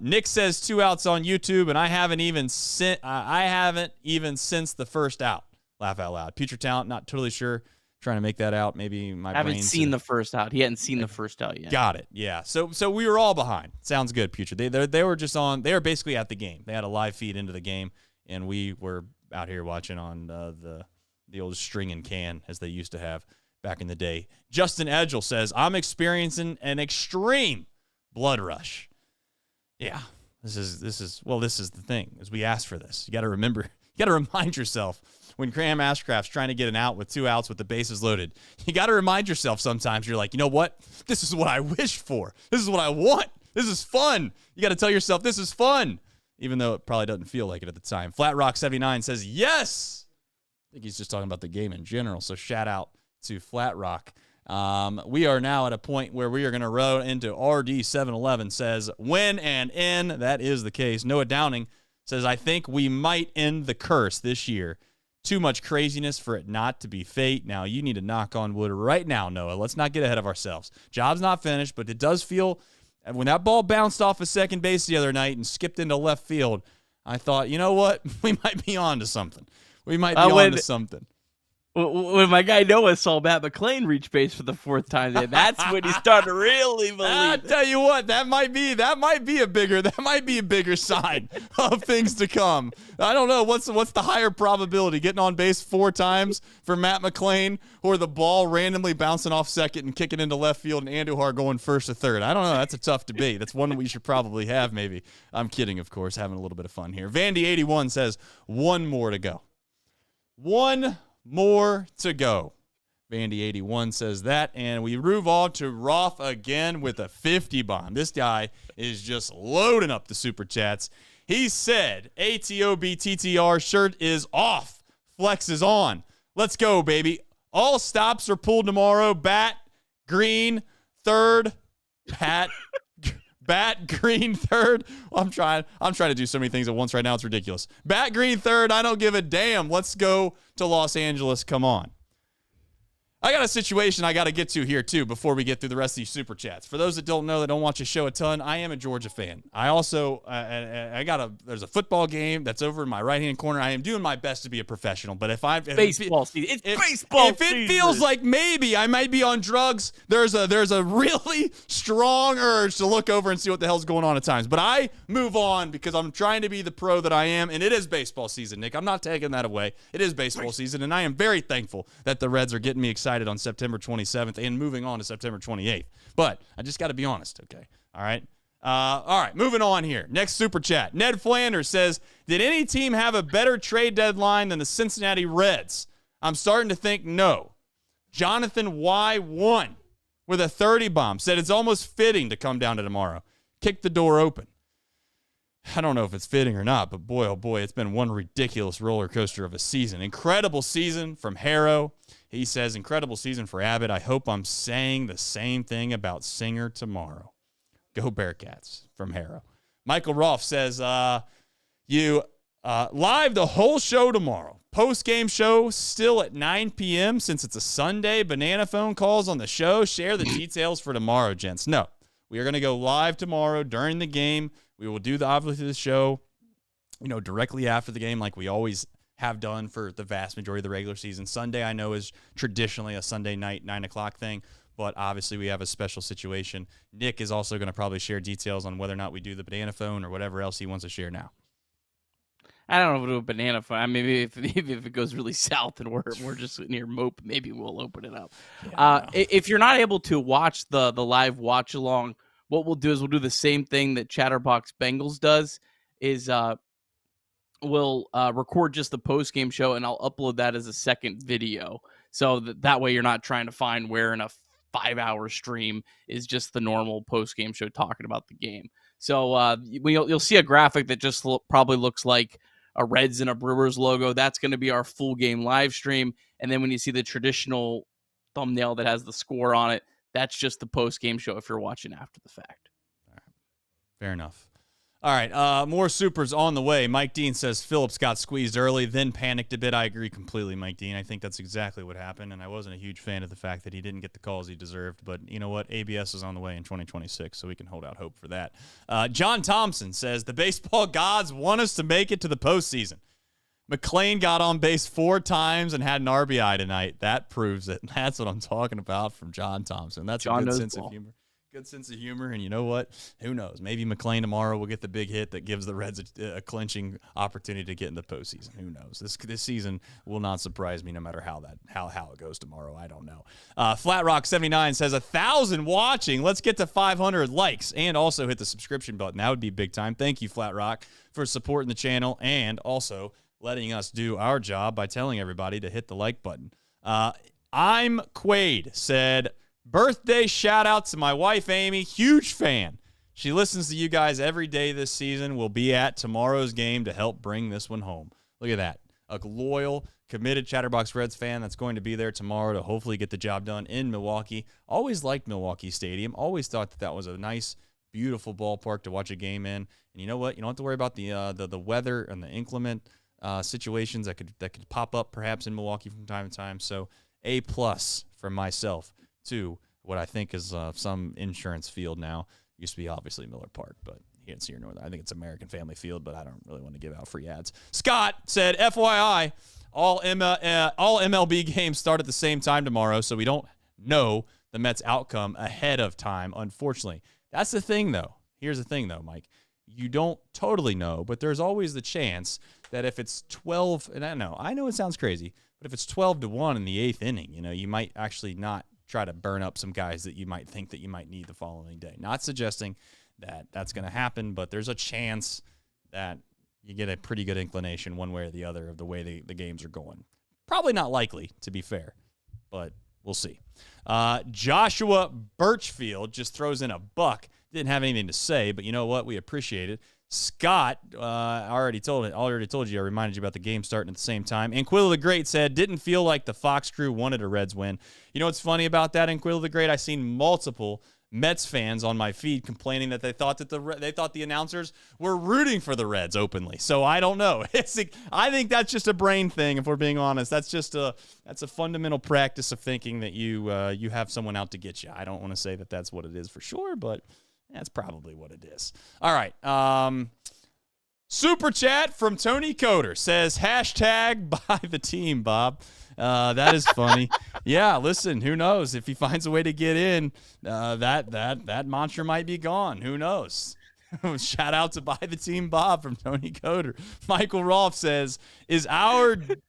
Nick says 2 outs on YouTube, and I haven't even since the first out. Laugh out loud. Putrid Talent, not totally sure. Trying to make that out. Maybe my brain.
Haven't seen the first out. He hadn't seen the first out yet.
Got it. Yeah. So we were all behind. Sounds good, Putrid. They were just on. They were basically at the game. They had a live feed into the game, and we were out here watching on the old string and can as they used to have back in the day. Justin Edgel says, I'm experiencing an extreme blood rush. Yeah, this is the thing, as we asked for this. You got to remember, you got to remind yourself when Graham Ashcraft's trying to get an out with 2 outs with the bases loaded, you got to remind yourself sometimes, you're like, you know what? This is what I wished for. This is what I want. This is fun. You got to tell yourself this is fun, even though it probably doesn't feel like it at the time. Flat Rock 79 says, yes. I think he's just talking about the game in general, so shout out to Flat Rock. We are now at a point where we are going to row into RD711 says, win and in. That is the case. Noah Downing says, I think we might end the curse this year. Too much craziness for it not to be fate. Now, you need to knock on wood right now, Noah. Let's not get ahead of ourselves. Job's not finished, but it does feel, when that ball bounced off of second base the other night and skipped into left field, I thought, you know what? We might be on to something. We might be on to something.
When my guy Noah saw Matt McClain reach base for the 4th time, that's when he started to really believe.
I tell you what, that might be a bigger sign of things to come. I don't know what's the higher probability, getting on base 4 times for Matt McClain, or the ball randomly bouncing off second and kicking into left field and Andujar going first or third. I don't know. That's a tough debate. That's one we should probably have. Maybe I'm kidding, of course, having a little bit of fun here. Vandy81 says 1 more to go. 1 more to go. Vandy81 says that, and we move on to Roth again with a 50 bomb. This guy is just loading up the super chats. He said, ATOBTTR shirt is off. Flex is on. Let's go, baby. All stops are pulled tomorrow. Bat, green, third. Bat, green, third. I'm trying to do so many things at once right now. It's ridiculous. Bat, green, third. I don't give a damn. Let's go to Los Angeles. Come on. I got a situation I got to get to here, too, before we get through the rest of these super chats. For those that don't know, that don't watch the show a ton, I am a Georgia fan. I also, there's a football game that's over in my right-hand corner. I am doing my best to be a professional, but if
baseball season.
If it feels like maybe I might be on drugs, there's a really strong urge to look over and see what the hell's going on at times. But I move on because I'm trying to be the pro that I am, and it is baseball season, Nick. I'm not taking that away. It is baseball season, and I am very thankful that the Reds are getting me excited on September 27th and moving on to September 28th. But I just got to be honest, okay? All right? All right, moving on here. Next super chat. Ned Flanders says, did any team have a better trade deadline than the Cincinnati Reds? I'm starting to think no. Jonathan Y1 with a 30 bomb said it's almost fitting to come down to tomorrow. Kick the door open. I don't know if it's fitting or not, but boy, oh boy, it's been one ridiculous roller coaster of a season. Incredible season from Harrow. He says, incredible season for Abbott. I hope I'm saying the same thing about Singer tomorrow. Go Bearcats from Harrow. Michael Rolfe says, you live the whole show tomorrow. Post-game show still at 9 p.m. since it's a Sunday. Banana phone calls on the show. Share the details for tomorrow, gents. No, we are going to go live tomorrow during the game. We will do obviously the show, directly after the game like we always have done for the vast majority of the regular season. Sunday, I know, is traditionally a Sunday night, 9 o'clock thing, but obviously we have a special situation. Nick is also going to probably share details on whether or not we do the banana phone or whatever else he wants to share now.
I don't know if we'll do a banana phone. I mean, maybe if it goes really south and we're just near Mope, maybe we'll open it up. Yeah, if you're not able to watch the live watch along, what we'll do is we'll do the same thing that Chatterbox Bengals does, is we'll record just the post-game show, and I'll upload that as a second video. So that way you're not trying to find where in a 5-hour stream is just the normal post-game show talking about the game. So you'll see a graphic that just probably looks like a Reds and a Brewers logo. That's going to be our full game live stream. And then when you see the traditional thumbnail that has the score on it, that's just the post-game show if you're watching after the fact.
All right. Fair enough. All right, more supers on the way. Mike Dean says Phillips got squeezed early, then panicked a bit. I agree completely, Mike Dean. I think that's exactly what happened, and I wasn't a huge fan of the fact that he didn't get the calls he deserved. But you know what? ABS is on the way in 2026, so we can hold out hope for that. John Thompson says the baseball gods want us to make it to the postseason. McClain got on base 4 times and had an RBI tonight. That proves it. That's what I'm talking about from John Thompson. That's a good sense of humor. Good sense of humor, and you know what? Who knows? Maybe McClain tomorrow will get the big hit that gives the Reds a clinching opportunity to get in the postseason. Who knows? This season will not surprise me, no matter how it goes tomorrow. I don't know. Flat Rock 79 says 1,000 watching. Let's get to 500 likes, and also hit the subscription button. That would be big time. Thank you, Flat Rock, for supporting the channel and also letting us do our job by telling everybody to hit the like button. I'm Quaid said, birthday shout out to my wife, Amy. Huge fan. She listens to you guys every day this season. We'll be at tomorrow's game to help bring this one home. Look at that. A loyal, committed Chatterbox Reds fan that's going to be there tomorrow to hopefully get the job done in Milwaukee. Always liked Milwaukee Stadium. Always thought that was a nice, beautiful ballpark to watch a game in. And you know what? You don't have to worry about the weather and the inclement situations that could pop up perhaps in Milwaukee from time to time. So A+ from myself to what I think is some insurance field now. Used to be obviously Miller Park, but It's here north. I think it's American Family Field, but I don't really want to give out free ads. Scott said, FYI, all MLB games start at the same time tomorrow, so we don't know the Mets' outcome ahead of time, unfortunately. That's the thing, though. Here's the thing, though, Mike. You don't totally know, but there's always the chance that if it's 12, and I know it sounds crazy, but if it's 12-1 in the 8th inning, you might actually not try to burn up some guys that you might think that you might need the following day. Not suggesting that that's going to happen, but there's a chance that you get a pretty good inclination one way or the other of the way the games are going. Probably not likely, to be fair, but we'll see. Joshua Birchfield just throws in a buck. Didn't have anything to say, but you know what? We appreciate it. Scott, I already told you. I reminded you about the game starting at the same time. Anquilla the Great said, didn't feel like the Fox crew wanted a Reds win. You know what's funny about that, Anquilla the Great? I seen multiple Mets fans on my feed complaining that they thought the announcers were rooting for the Reds openly. So I don't know. I think that's just a brain thing. If we're being honest, that's a fundamental practice of thinking that you have someone out to get you. I don't want to say that that's what it is for sure, but that's probably what it is. All right. Super chat from Tony Coder says, #buy the team, Bob. That is funny. Yeah, listen, who knows? If he finds a way to get in, that monster might be gone. Who knows? Shout out to Buy the Team Bob from Tony Coder. Michael Rolfe says, is our dude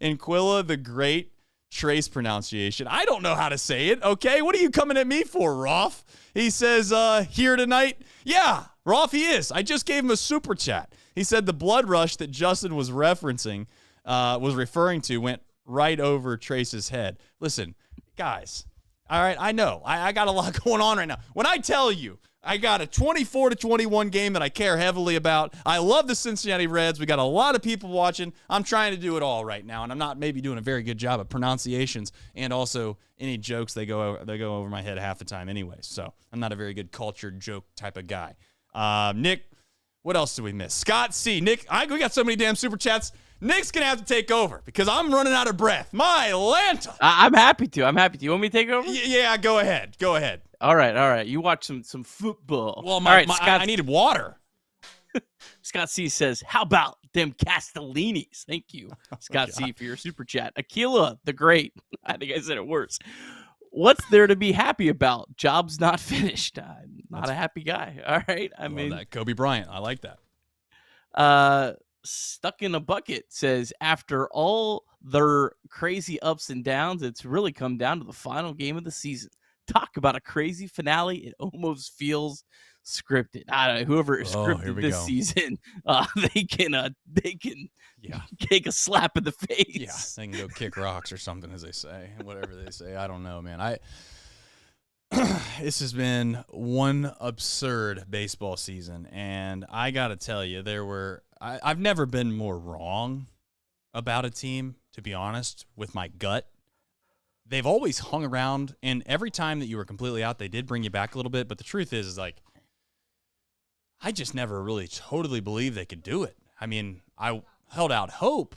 Anquilla the Great Trace pronunciation? I don't know how to say it, okay? What are you coming at me for, Rolfe? He says, here tonight? Yeah, Rolfe, he is. I just gave him a super chat. He said the blood rush that Justin was referring to went right over Trace's head. Listen, guys, all right, I know. I got a lot going on right now. When I tell you I got a 24-21 game that I care heavily about, I love the Cincinnati Reds. We got a lot of people watching. I'm trying to do it all right now, and I'm not maybe doing a very good job of pronunciations and also any jokes they go over my head half the time anyway. So I'm not a very good cultured joke type of guy. Nick, what else did we miss? Scott C. Nick, we got so many damn super chats. Nick's going to have to take over because I'm running out of breath. My Lanta.
I'm happy to. You want me to take over?
Yeah, go ahead.
All right. You watch some football.
Well,
all right, Scott,
I needed water.
Scott C says, how about them Castellinis? Thank you, Scott C, for your super chat. Aquila the Great. I think I said it worse. What's there to be happy about? Job's not finished. I'm not a happy guy. All right. I mean,
that Kobe Bryant. I like that.
Stuck in a Bucket says, after all their crazy ups and downs, it's really come down to the final game of the season. Talk about a crazy finale. It almost feels scripted. I don't know, whoever scripted this season, they can take a slap in the face.
Yeah, they can go kick rocks or something, as they say, whatever they say. I don't know, man. This has been one absurd baseball season, and I got to tell you, I've never been more wrong about a team, to be honest, with my gut. They've always hung around, and every time that you were completely out, they did bring you back a little bit, but the truth is like, I just never really totally believed they could do it. I mean, I held out hope,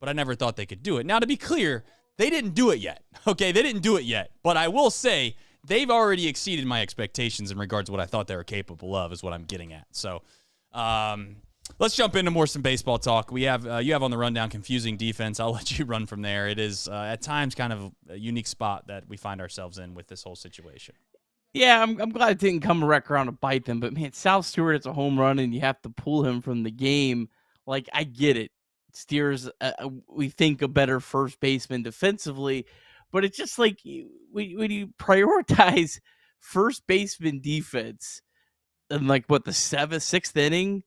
but I never thought they could do it. Now, to be clear, they didn't do it yet. Okay, they didn't do it yet, but I will say they've already exceeded my expectations in regards to what I thought they were capable of is what I'm getting at. So, let's jump into some baseball talk. We have you have on the rundown confusing defense. I'll let you run from there. It is at times kind of a unique spot that we find ourselves in with this whole situation.
Yeah, I'm glad it didn't come wreck around to bite them. But man, South Stewart, it's a home run, and you have to pull him from the game. Like, I get it. Steers, we think a better first baseman defensively, but it's just like when you prioritize first baseman defense in like the sixth inning.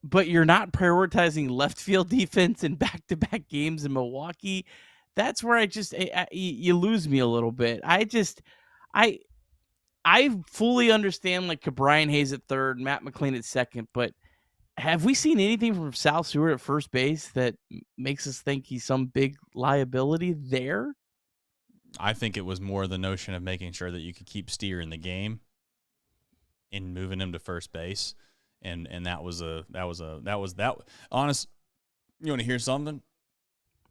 But you're not prioritizing left field defense in back-to-back games in Milwaukee. That's where you lose me a little bit. I fully understand like Brian Hayes at third, Matt McLean at second, but have we seen anything from Sal Stewart at first base that makes us think he's some big liability there?
I think it was more the notion of making sure that you could keep Steer in the game and moving him to first base. And that was honest. You want to hear something?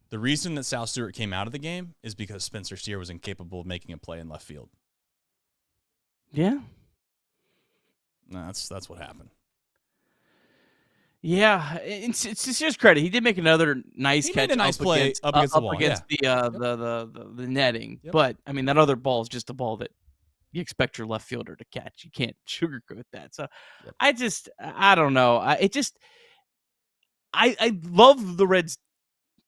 The reason that Sal Stewart came out of the game is because Spencer Steer was incapable of making a play in left field.
Yeah.
That's what happened.
Yeah, it's just his credit. He did make another nice catch.
Made a nice play up against the wall.
The netting.
Yep.
But I mean, that other ball is just a ball that you expect your left fielder to catch. You can't sugarcoat that. So
Yep.
I don't know. I love the Reds'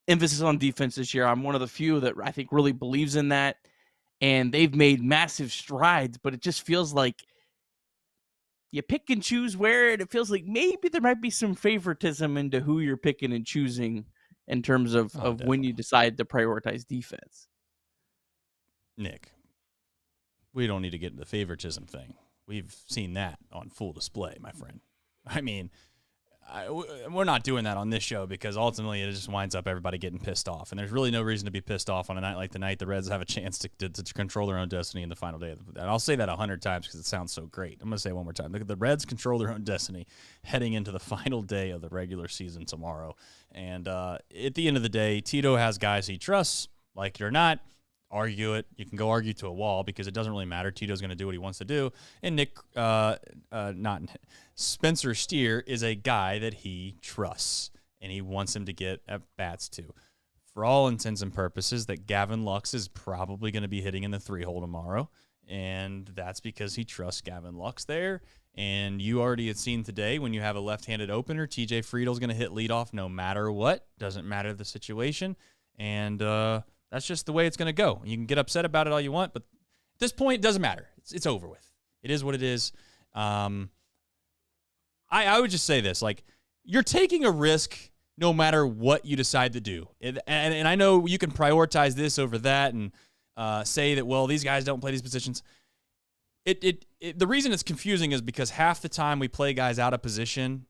emphasis on defense this year. I'm one of the few that I think really believes in that, and they've made massive strides. But it just feels like you pick and choose where, and it feels like maybe there might be some favoritism into who you're picking and choosing in terms of when you decide to prioritize defense.
Nick, we don't need to get into the favoritism thing. We've seen that on full display, my friend. I mean, we're not doing that on this show because ultimately it just winds up everybody getting pissed off. And there's really no reason to be pissed off on a night like tonight. The Reds have a chance to control their own destiny in the final day. And I'll say that 100 times because it sounds so great. I'm going to say it one more time. The Reds control their own destiny heading into the final day of the regular season tomorrow. And at the end of the day, Tito has guys he trusts, like it or not. Argue it. You can go argue to a wall because it doesn't really matter. Tito's going to do what he wants to do. And Spencer Steer is a guy that he trusts, and he wants him to get at bats too. For all intents and purposes, that Gavin Lux is probably going to be hitting in the 3-hole tomorrow, and that's because he trusts Gavin Lux there. And you already had seen today when you have a left-handed opener, TJ Friedel's going to hit leadoff no matter what. Doesn't matter the situation. And that's just the way it's going to go. You can get upset about it all you want, but at this point, it doesn't matter. It's over with. It is what it is. I would just say this, like, you're taking a risk no matter what you decide to do. And I know you can prioritize this over that and say that, well, these guys don't play these positions. The reason it's confusing is because half the time we play guys out of position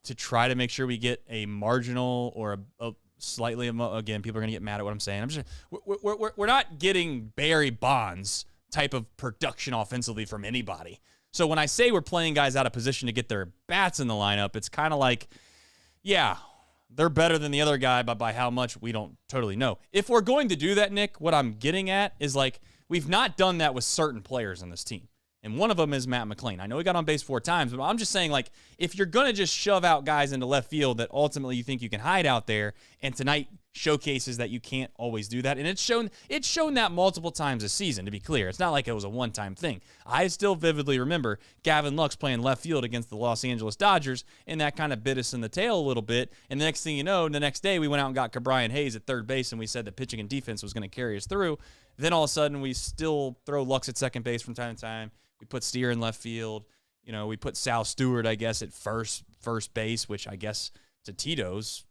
to try to make sure we get a marginal or a slightly, again, people are going to get mad at what I'm saying. We're not getting Barry Bonds type of production offensively from anybody. So when I say we're playing guys out of position to get their bats in the lineup, it's kind of like, yeah, they're better than the other guy, but by how much, we don't totally know. If we're going to do that, Nick, what I'm getting at is, like, we've not done that with certain players on this team. And one of them is Matt McLean. I know he got on base 4 times, but I'm just saying, like, if you're going to just shove out guys into left field that ultimately you think you can hide out there, and tonight showcases that you can't always do that. And it's shown that multiple times this season, to be clear. It's not like it was a one-time thing. I still vividly remember Gavin Lux playing left field against the Los Angeles Dodgers, and that kind of bit us in the tail a little bit. And the next thing you know, the next day we went out and got Cabrian Hayes at third base, and we said that pitching and defense was going to carry us through. Then all of a sudden we still throw Lux at second base from time to time. We put Steer in left field. You know, we put Sal Stewart, I guess, at first base, which I guess to Tito's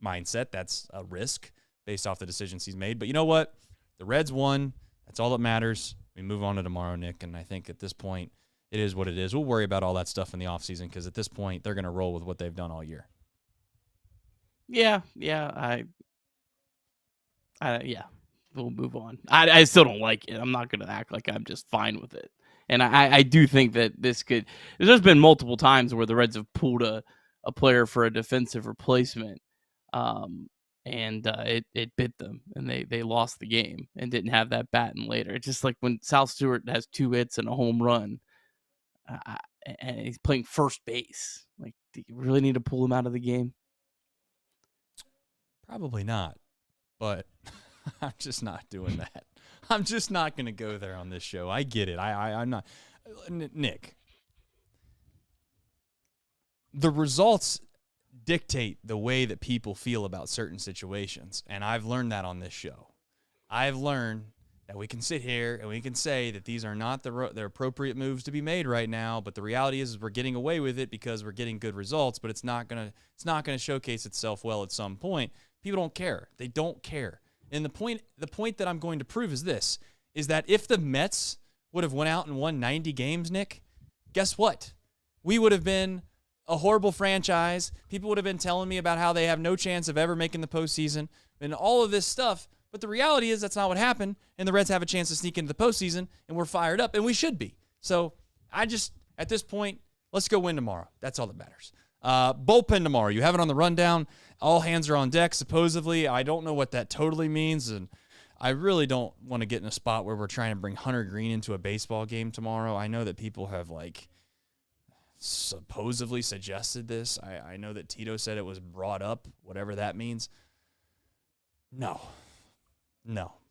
mindset, that's a risk based off the decisions he's made. But you know what? The Reds won. That's all that matters. We move on to tomorrow, Nick, and I think at this point it is what it is. We'll worry about all that stuff in the offseason because at this point they're going to roll with what they've done all year.
Yeah, we'll move on. I still don't like it. I'm not going to act like I'm just fine with it. And I do think that this could – there's been multiple times where the Reds have pulled a player for a defensive replacement, and it bit them, and they lost the game and didn't have that bat in later. It's just like when Sal Stewart has 2 hits and a home run, and he's playing first base. Like, do you really need to pull him out of the game?
Probably not, but I'm just not doing that. I'm just not going to go there on this show. I get it. I'm not. Nick, the results dictate the way that people feel about certain situations, and I've learned that on this show. I've learned that we can sit here and we can say that these are not the appropriate moves to be made right now, but the reality is we're getting away with it because we're getting good results, but it's not going to showcase itself well at some point. People don't care. They don't care. And the point that I'm going to prove is this, is that if the Mets would have went out and won 90 games, Nick, guess what? We would have been a horrible franchise. People would have been telling me about how they have no chance of ever making the postseason and all of this stuff. But the reality is that's not what happened, and the Reds have a chance to sneak into the postseason, and we're fired up, and we should be. So at this point, let's go win tomorrow. That's all that matters. Bullpen tomorrow. You have it on the rundown. All hands are on deck, supposedly. I don't know what that totally means, and I really don't want to get in a spot where we're trying to bring Hunter Green into a baseball game tomorrow. I know that people have, supposedly suggested this. I know that Tito said it was brought up, whatever that means. No.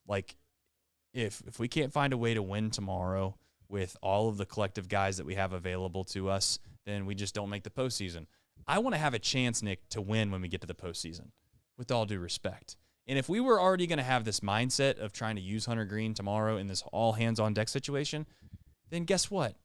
Like, if we can't find a way to win tomorrow with all of the collective guys that we have available to us, then we just don't make the postseason. I want to have a chance, Nick, to win when we get to the postseason, with all due respect. And if we were already going to have this mindset of trying to use Hunter Green tomorrow in this all-hands-on-deck situation, then guess what?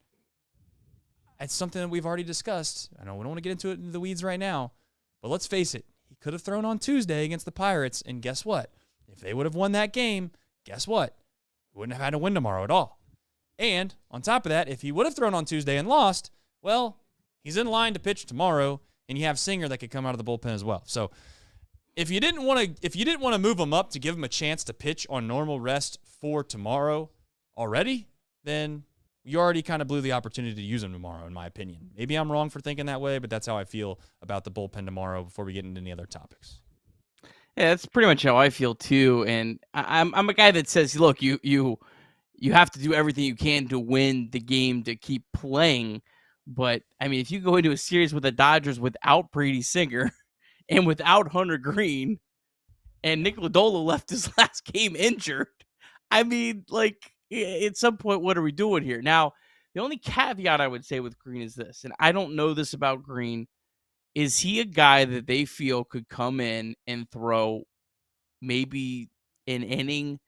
It's something that we've already discussed. I know we don't want to get into it in the weeds right now, but let's face it. He could have thrown on Tuesday against the Pirates, and guess what? If they would have won that game, guess what? We wouldn't have had to win tomorrow at all. And on top of that, if he would have thrown on Tuesday and lost, well, he's in line to pitch tomorrow, and you have Singer that could come out of the bullpen as well. So if you didn't want to move him up to give him a chance to pitch on normal rest for tomorrow already, then you already kind of blew the opportunity to use him tomorrow, in my opinion. Maybe I'm wrong for thinking that way, but that's how I feel about the bullpen tomorrow before we get into any other topics.
Yeah, that's pretty much how I feel too. And I'm a guy that says, look, you have to do everything you can to win the game to keep playing. But I mean, if you go into a series with the Dodgers without Brady Singer and without Hunter Green, and Nick Lodolo left his last game injured, I mean, like, at some point, what are we doing here? Now, the only caveat I would say with Green is this, and I don't know this about Green. Is he a guy that they feel could come in and throw maybe an inning,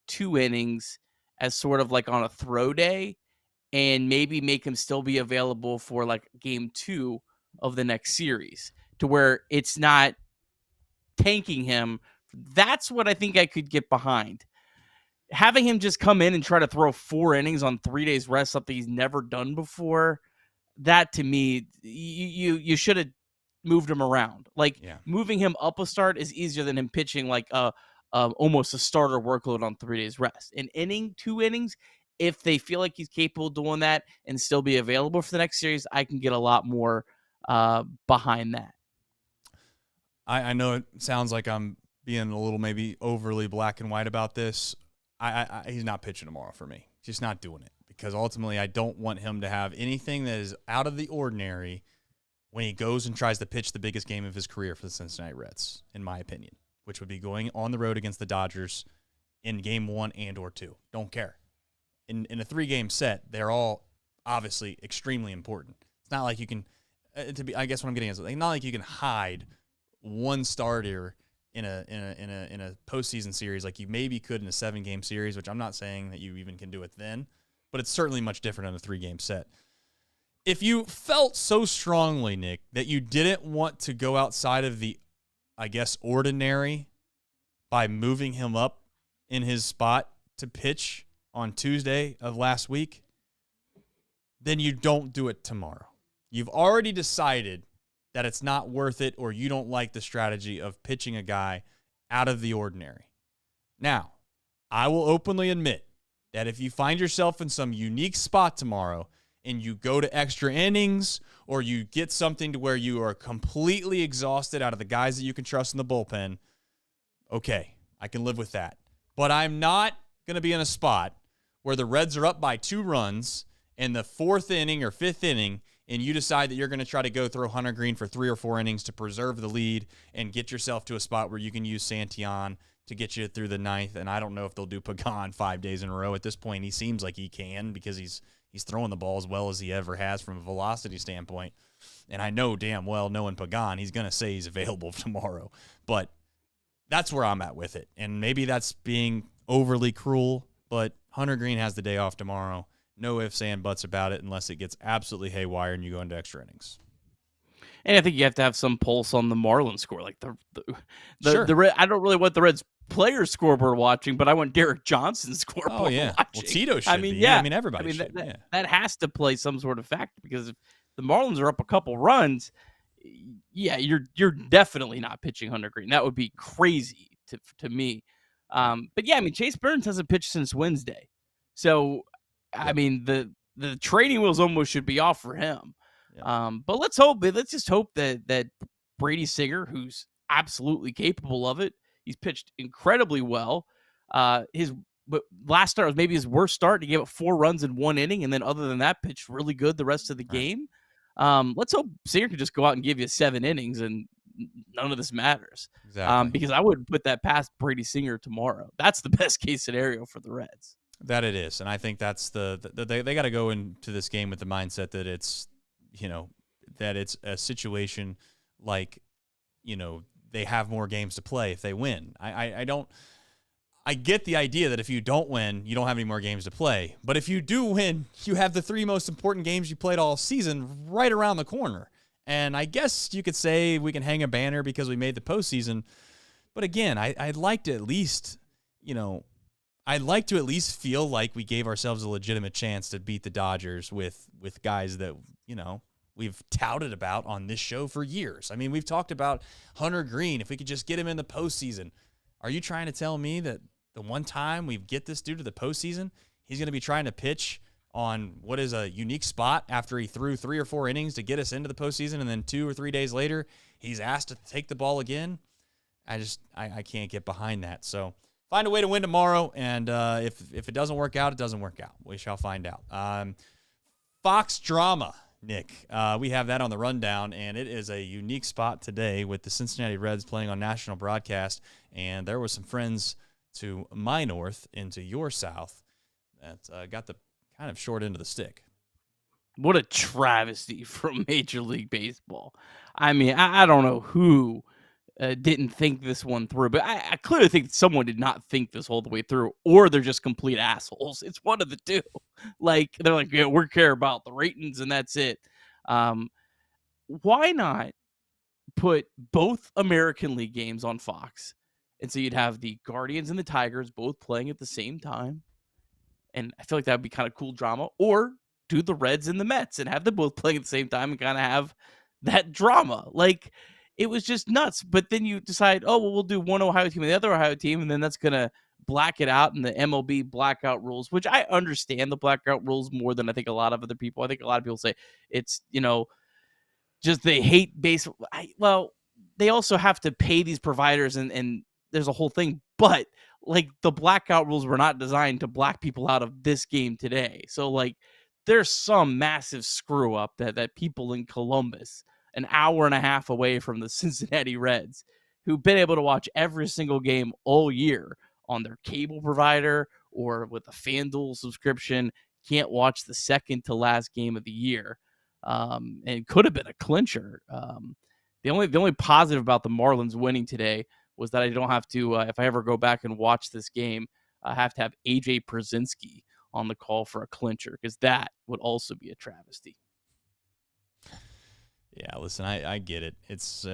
2 innings as sort of like on a throw day, and maybe make him still be available for like game 2 of the next series to where it's not tanking him? That's what I think I could get behind. Having him just come in and try to throw 4 innings on 3 days rest, something he's never done before, that to me, you should have moved him around. Like, moving him up a start is easier than him pitching like almost a starter workload on 3 days rest. An inning, 2 innings, if they feel like he's capable of doing that and still be available for the next series, I can get a lot more behind that.
I know it sounds like I'm being a little maybe overly black and white about this. He's not pitching tomorrow for me. He's just not doing it, because ultimately I don't want him to have anything that is out of the ordinary when he goes and tries to pitch the biggest game of his career for the Cincinnati Reds, in my opinion, which would be going on the road against the Dodgers in game 1 and or 2. Don't care. In a 3-game set, they're all obviously extremely important. It's not like you can, I guess what I'm getting at is, not like you can hide one starter in a postseason series like you maybe could in a 7-game series, which I'm not saying that you even can do it then, but it's certainly much different in a 3-game set. If you felt so strongly, Nick, that you didn't want to go outside of the, I guess, ordinary by moving him up in his spot to pitch on Tuesday of last week, then you don't do it tomorrow. You've already decided that it's not worth it, or you don't like the strategy of pitching a guy out of the ordinary. Now, I will openly admit that if you find yourself in some unique spot tomorrow and you go to extra innings, or you get something to where you are completely exhausted out of the guys that you can trust in the bullpen, okay, I can live with that. But I'm not going to be in a spot where the Reds are up by 2 runs in the 4th inning or 5th inning, and you decide that you're going to try to go throw Hunter Green for 3 or 4 innings to preserve the lead and get yourself to a spot where you can use Santillan to get you through the 9th. And I don't know if they'll do Pagan 5 days in a row. At this point, he seems like he can, because he's throwing the ball as well as he ever has from a velocity standpoint. And I know damn well, knowing Pagan, he's going to say he's available tomorrow. But that's where I'm at with it. And maybe that's being overly cruel, but Hunter Green has the day off tomorrow. No ifs and buts about it, unless it gets absolutely haywire and you go into extra innings.
And I think you have to have some pulse on the Marlins score. Like
Sure.
I don't really want the Reds player scoreboard watching, but I want Derek Johnson's scoreboard watching.
Well, Tito should be.
Yeah.
I mean, everybody should.
That has to play some sort of factor, because if the Marlins are up a couple runs, yeah, you're definitely not pitching Hunter Green. That would be crazy to me. But yeah, I mean, Chase Burns hasn't pitched since Wednesday. So, I mean, the training wheels almost should be off for him. Yeah. But let's just hope that Brady Singer, who's absolutely capable of it, he's pitched incredibly well. His last start was maybe his worst start. He gave up 4 runs in 1 inning, and then other than that, pitched really good the rest of the game. Let's hope Singer can just go out and give you 7 innings and none of this matters.
Exactly.
Because I would put that past Brady Singer tomorrow. That's the best case scenario for the Reds.
That it is, and I think that's they got to go into this game with the mindset that it's, that it's a situation like, they have more games to play if they win. I get the idea that if you don't win, you don't have any more games to play. But if you do win, you have the 3 most important games you played all season right around the corner. And I guess you could say we can hang a banner because we made the postseason. But again, I'd like to at least, I'd like to at least feel like we gave ourselves a legitimate chance to beat the Dodgers with guys that, we've touted about on this show for years. I mean, we've talked about Hunter Green, if we could just get him in the postseason. Are you trying to tell me that the one time we get this dude to the postseason, he's going to be trying to pitch on what is a unique spot after he threw 3 or 4 innings to get us into the postseason, and then 2 or 3 days later, he's asked to take the ball again? I can't get behind that. So find a way to win tomorrow, and if it doesn't work out, it doesn't work out. We shall find out. Fox drama, Nick. We have that on the rundown, and it is a unique spot today with the Cincinnati Reds playing on national broadcast, and there were some friends to my north into your south that got the kind of short end of the stick.
What a travesty from Major League Baseball. I mean, I don't know who didn't think this one through, but I clearly think someone did not think this whole the way through, or they're just complete assholes. It's one of the two. Like, they're like, yeah, we care about the ratings and that's it. Why not put both American League games on Fox? And so you'd have the Guardians and the Tigers both playing at the same time. And I feel like that would be kind of cool drama. Or do the Reds and the Mets and have them both playing at the same time and kind of have that drama. Like, it was just nuts. But then you decide, oh, well, we'll do one Ohio team and the other Ohio team, and then that's going to black it out in the MLB blackout rules, which I understand the blackout rules more than I think a lot of other people. I think a lot of people say it's, just they hate baseball. Well, they also have to pay these providers and there's a whole thing, but like the blackout rules were not designed to black people out of this game today. So like there's some massive screw up that people in Columbus, an hour and a half away from the Cincinnati Reds, who've been able to watch every single game all year on their cable provider or with a FanDuel subscription, can't watch the second to last game of the year. And could have been a clincher. The only positive about the Marlins winning today was that I don't have to, if I ever go back and watch this game, I have to have AJ Przinsky on the call for a clincher, because that would also be a travesty.
Yeah, listen, I get it. It's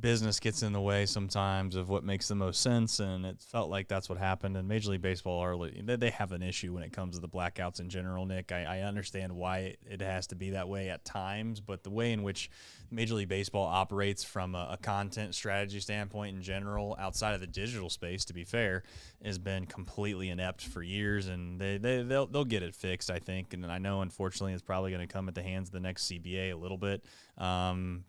business gets in the way sometimes of what makes the most sense, and it felt like that's what happened. And Major League Baseball, they have an issue when it comes to the blackouts in general, Nick. I understand why it has to be that way at times, but the way in which Major League Baseball operates from a content strategy standpoint in general, outside of the digital space, to be fair, has been completely inept for years, and they'll get it fixed, I think. And I know, unfortunately, it's probably going to come at the hands of the next CBA a little bit.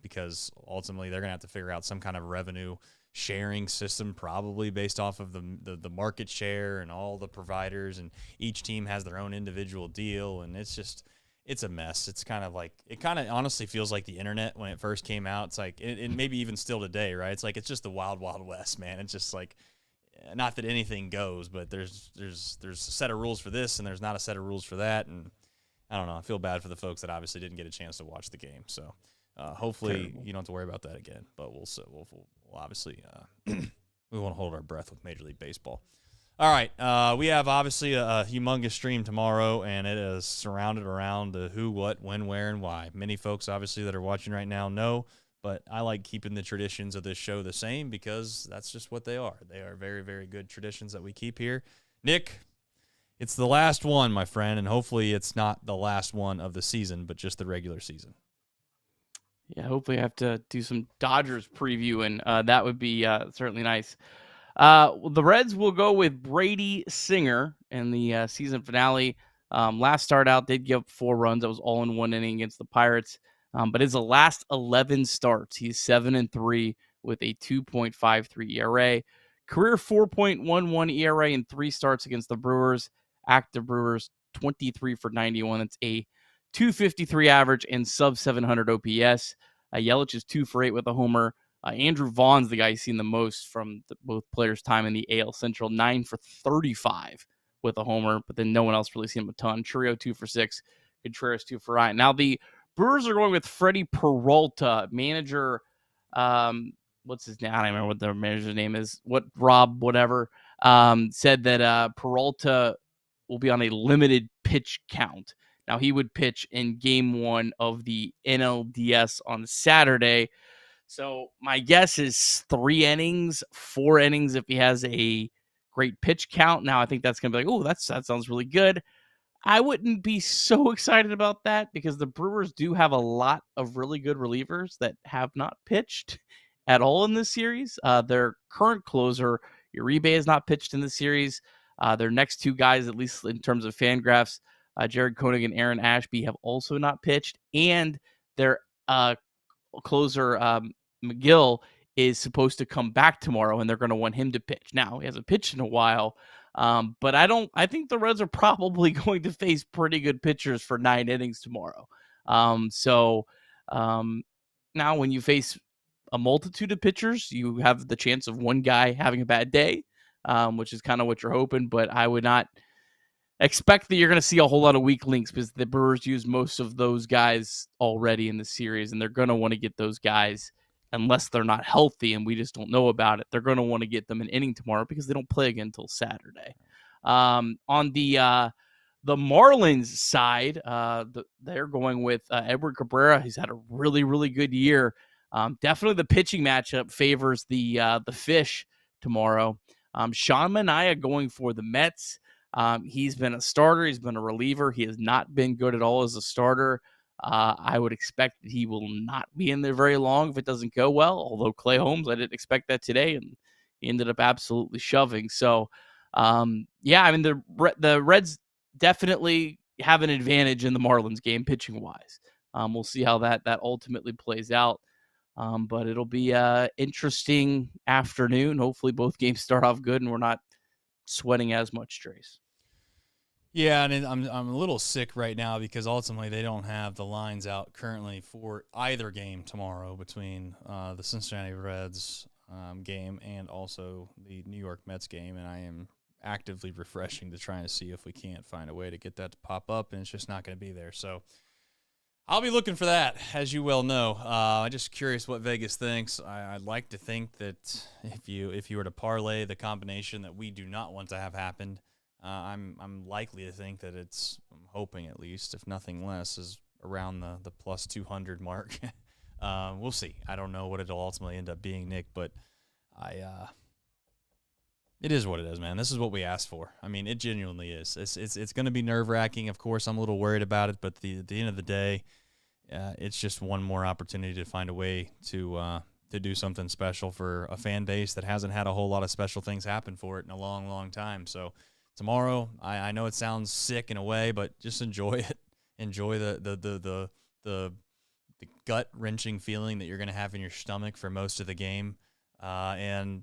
Because ultimately they're going to have to figure out some kind of revenue sharing system, probably based off of the market share and all the providers, and each team has their own individual deal, and it's a mess. It's kind of like, it kind of honestly feels like the internet when it first came out. It's like, it maybe even still today, right? It's like, it's just the wild, wild west, man. It's just like, not that anything goes, but there's a set of rules for this and there's not a set of rules for that. And I don't know. I feel bad for the folks that obviously didn't get a chance to watch the game. So hopefully you don't have to worry about that again. But we'll obviously we want to hold our breath with Major League Baseball. All right. We have obviously a humongous stream tomorrow, and it is surrounded around the who, what, when, where, and why. Many folks obviously that are watching right now know, but I like keeping the traditions of this show the same because that's just what they are. They are very, very good traditions that we keep here. Nick, it's the last one, my friend, and hopefully it's not the last one of the season, but just the regular season.
Yeah, hopefully I have to do some Dodgers preview, and that would be certainly nice. The Reds will go with Brady Singer in the season finale. Last start out did give up 4 runs. That was all in 1 inning against the Pirates. But his last 11 starts, he's 7-3 with a 2.53 ERA. Career 4.11 ERA in 3 starts against the Brewers. Active Brewers, 23 for 91. That's a .253 average and sub 700 OPS. Yelich is 2 for 8 with a homer. Andrew Vaughn's the guy he's seen the most from both players' time in the AL Central, 9 for 35 with a homer, but then no one else really seen him a ton. Churio 2 for 6, Contreras 2 for 9. Now the Brewers are going with Freddie Peralta, manager. What's his name? I don't remember what the manager's name is. Rob, whatever, said that Peralta will be on a limited pitch count. Now he would pitch in game 1 of the NLDS on Saturday. So my guess is 3 innings, 4 innings if he has a great pitch count. Now I think that's going to be like, oh, that sounds really good. I wouldn't be so excited about that because the Brewers do have a lot of really good relievers that have not pitched at all in this series. Their current closer, Uribe, has not pitched in the series. Their next 2 guys, at least in terms of Fangraphs, Jared Koenig and Aaron Ashby, have also not pitched. And their closer, McGill, is supposed to come back tomorrow, and they're going to want him to pitch. Now, he hasn't pitched in a while, but I think the Reds are probably going to face pretty good pitchers for 9 innings tomorrow. Now when you face a multitude of pitchers, you have the chance of one guy having a bad day, which is kind of what you're hoping, but I would not expect that you're going to see a whole lot of weak links because the Brewers use most of those guys already in the series, and they're going to want to get those guys unless they're not healthy and we just don't know about it. They're going to want to get them an inning tomorrow because they don't play again until Saturday. On the Marlins side, they're going with Edward Cabrera. He's had a really, really good year. Definitely the pitching matchup favors the Fish tomorrow. Sean Manaea going for the Mets. He's been a starter. He's been a reliever. He has not been good at all as a starter. I would expect that he will not be in there very long if it doesn't go well, although Clay Holmes, I didn't expect that today, and he ended up absolutely shoving. So, yeah, I mean, the Reds definitely have an advantage in the Marlins game pitching-wise. We'll see how that ultimately plays out. But it'll be an interesting afternoon. Hopefully both games start off good and we're not sweating as much, Trace.
Yeah, and I'm a little sick right now because ultimately they don't have the lines out currently for either game tomorrow between the Cincinnati Reds game and also the New York Mets game, and I am actively refreshing to try and see if we can't find a way to get that to pop up, and it's just not going to be there. So I'll be looking for that, as you well know. I'm just curious what Vegas thinks. I'd like to think that if you were to parlay the combination that we do not want to have happen, I'm likely to think that I'm hoping at least, if nothing less, is around the plus 200 mark. We'll see. I don't know what it'll ultimately end up being, Nick, but it is what it is, man. This is what we asked for. I mean, it genuinely is. It's going to be nerve-wracking. Of course, I'm a little worried about it, but at the end of the day, it's just one more opportunity to find a way to do something special for a fan base that hasn't had a whole lot of special things happen for it in a long, long time. So tomorrow, I know it sounds sick in a way, but just enjoy it. Enjoy the gut-wrenching feeling that you're going to have in your stomach for most of the game, and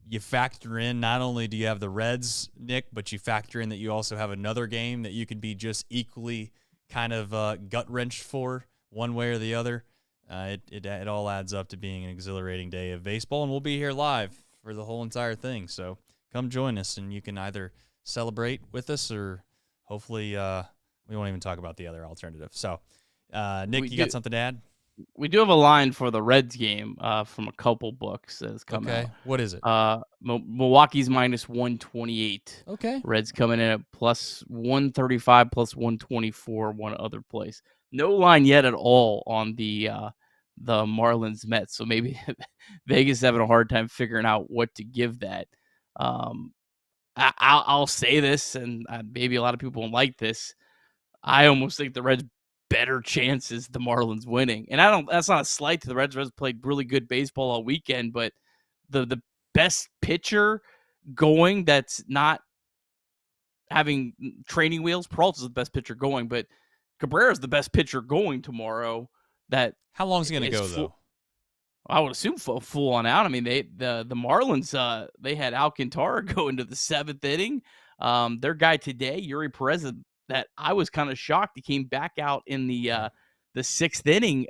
you factor in not only do you have the Reds, Nick, but you factor in that you also have another game that you could be just equally kind of gut-wrenched for one way or the other. It all adds up to being an exhilarating day of baseball, and we'll be here live for the whole entire thing. So come join us, and you can either celebrate with us or hopefully we won't even talk about the other alternative. So, Nick, you got something to add?
We do have a line for the Reds game from a couple books that has come out.
Okay, what is it?
Milwaukee's minus 128.
Okay.
Reds coming in at plus 135, plus 124, one other place. No line yet at all on the Marlins Mets, so maybe Vegas is having a hard time figuring out what to give that. I'll say this, and maybe a lot of people won't like this. I almost think the Reds better chances the Marlins winning. And that's not a slight to the Reds. Reds played really good baseball all weekend, but the best pitcher going that's not having training wheels, Peralta's the best pitcher going, but Cabrera's the best pitcher going tomorrow.
How long is he going to go, though?
I would assume full on out. I mean, the Marlins, they had Alcantara go into the 7th inning. Their guy today, Yuri Perez, that I was kind of shocked. He came back out in the 6th inning,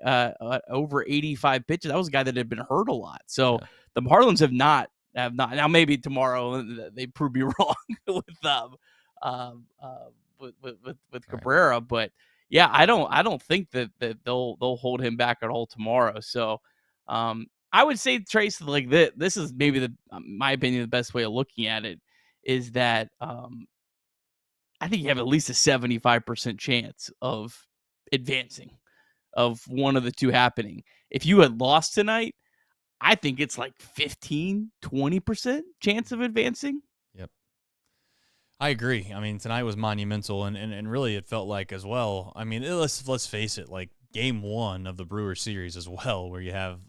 over 85 pitches. That was a guy that had been hurt a lot. So the Marlins have not. Now maybe tomorrow they prove me wrong with Cabrera, but yeah, I don't think that they'll hold him back at all tomorrow. So I would say, Trace, like this is maybe my opinion, the best way of looking at it is that I think you have at least a 75% chance of advancing, of one of the two happening. If you had lost tonight, I think it's like 15-20% chance of advancing.
Yep. I agree. I mean, tonight was monumental, and really it felt like as well. I mean, let's face it, like game 1 of the Brewers series as well, where you have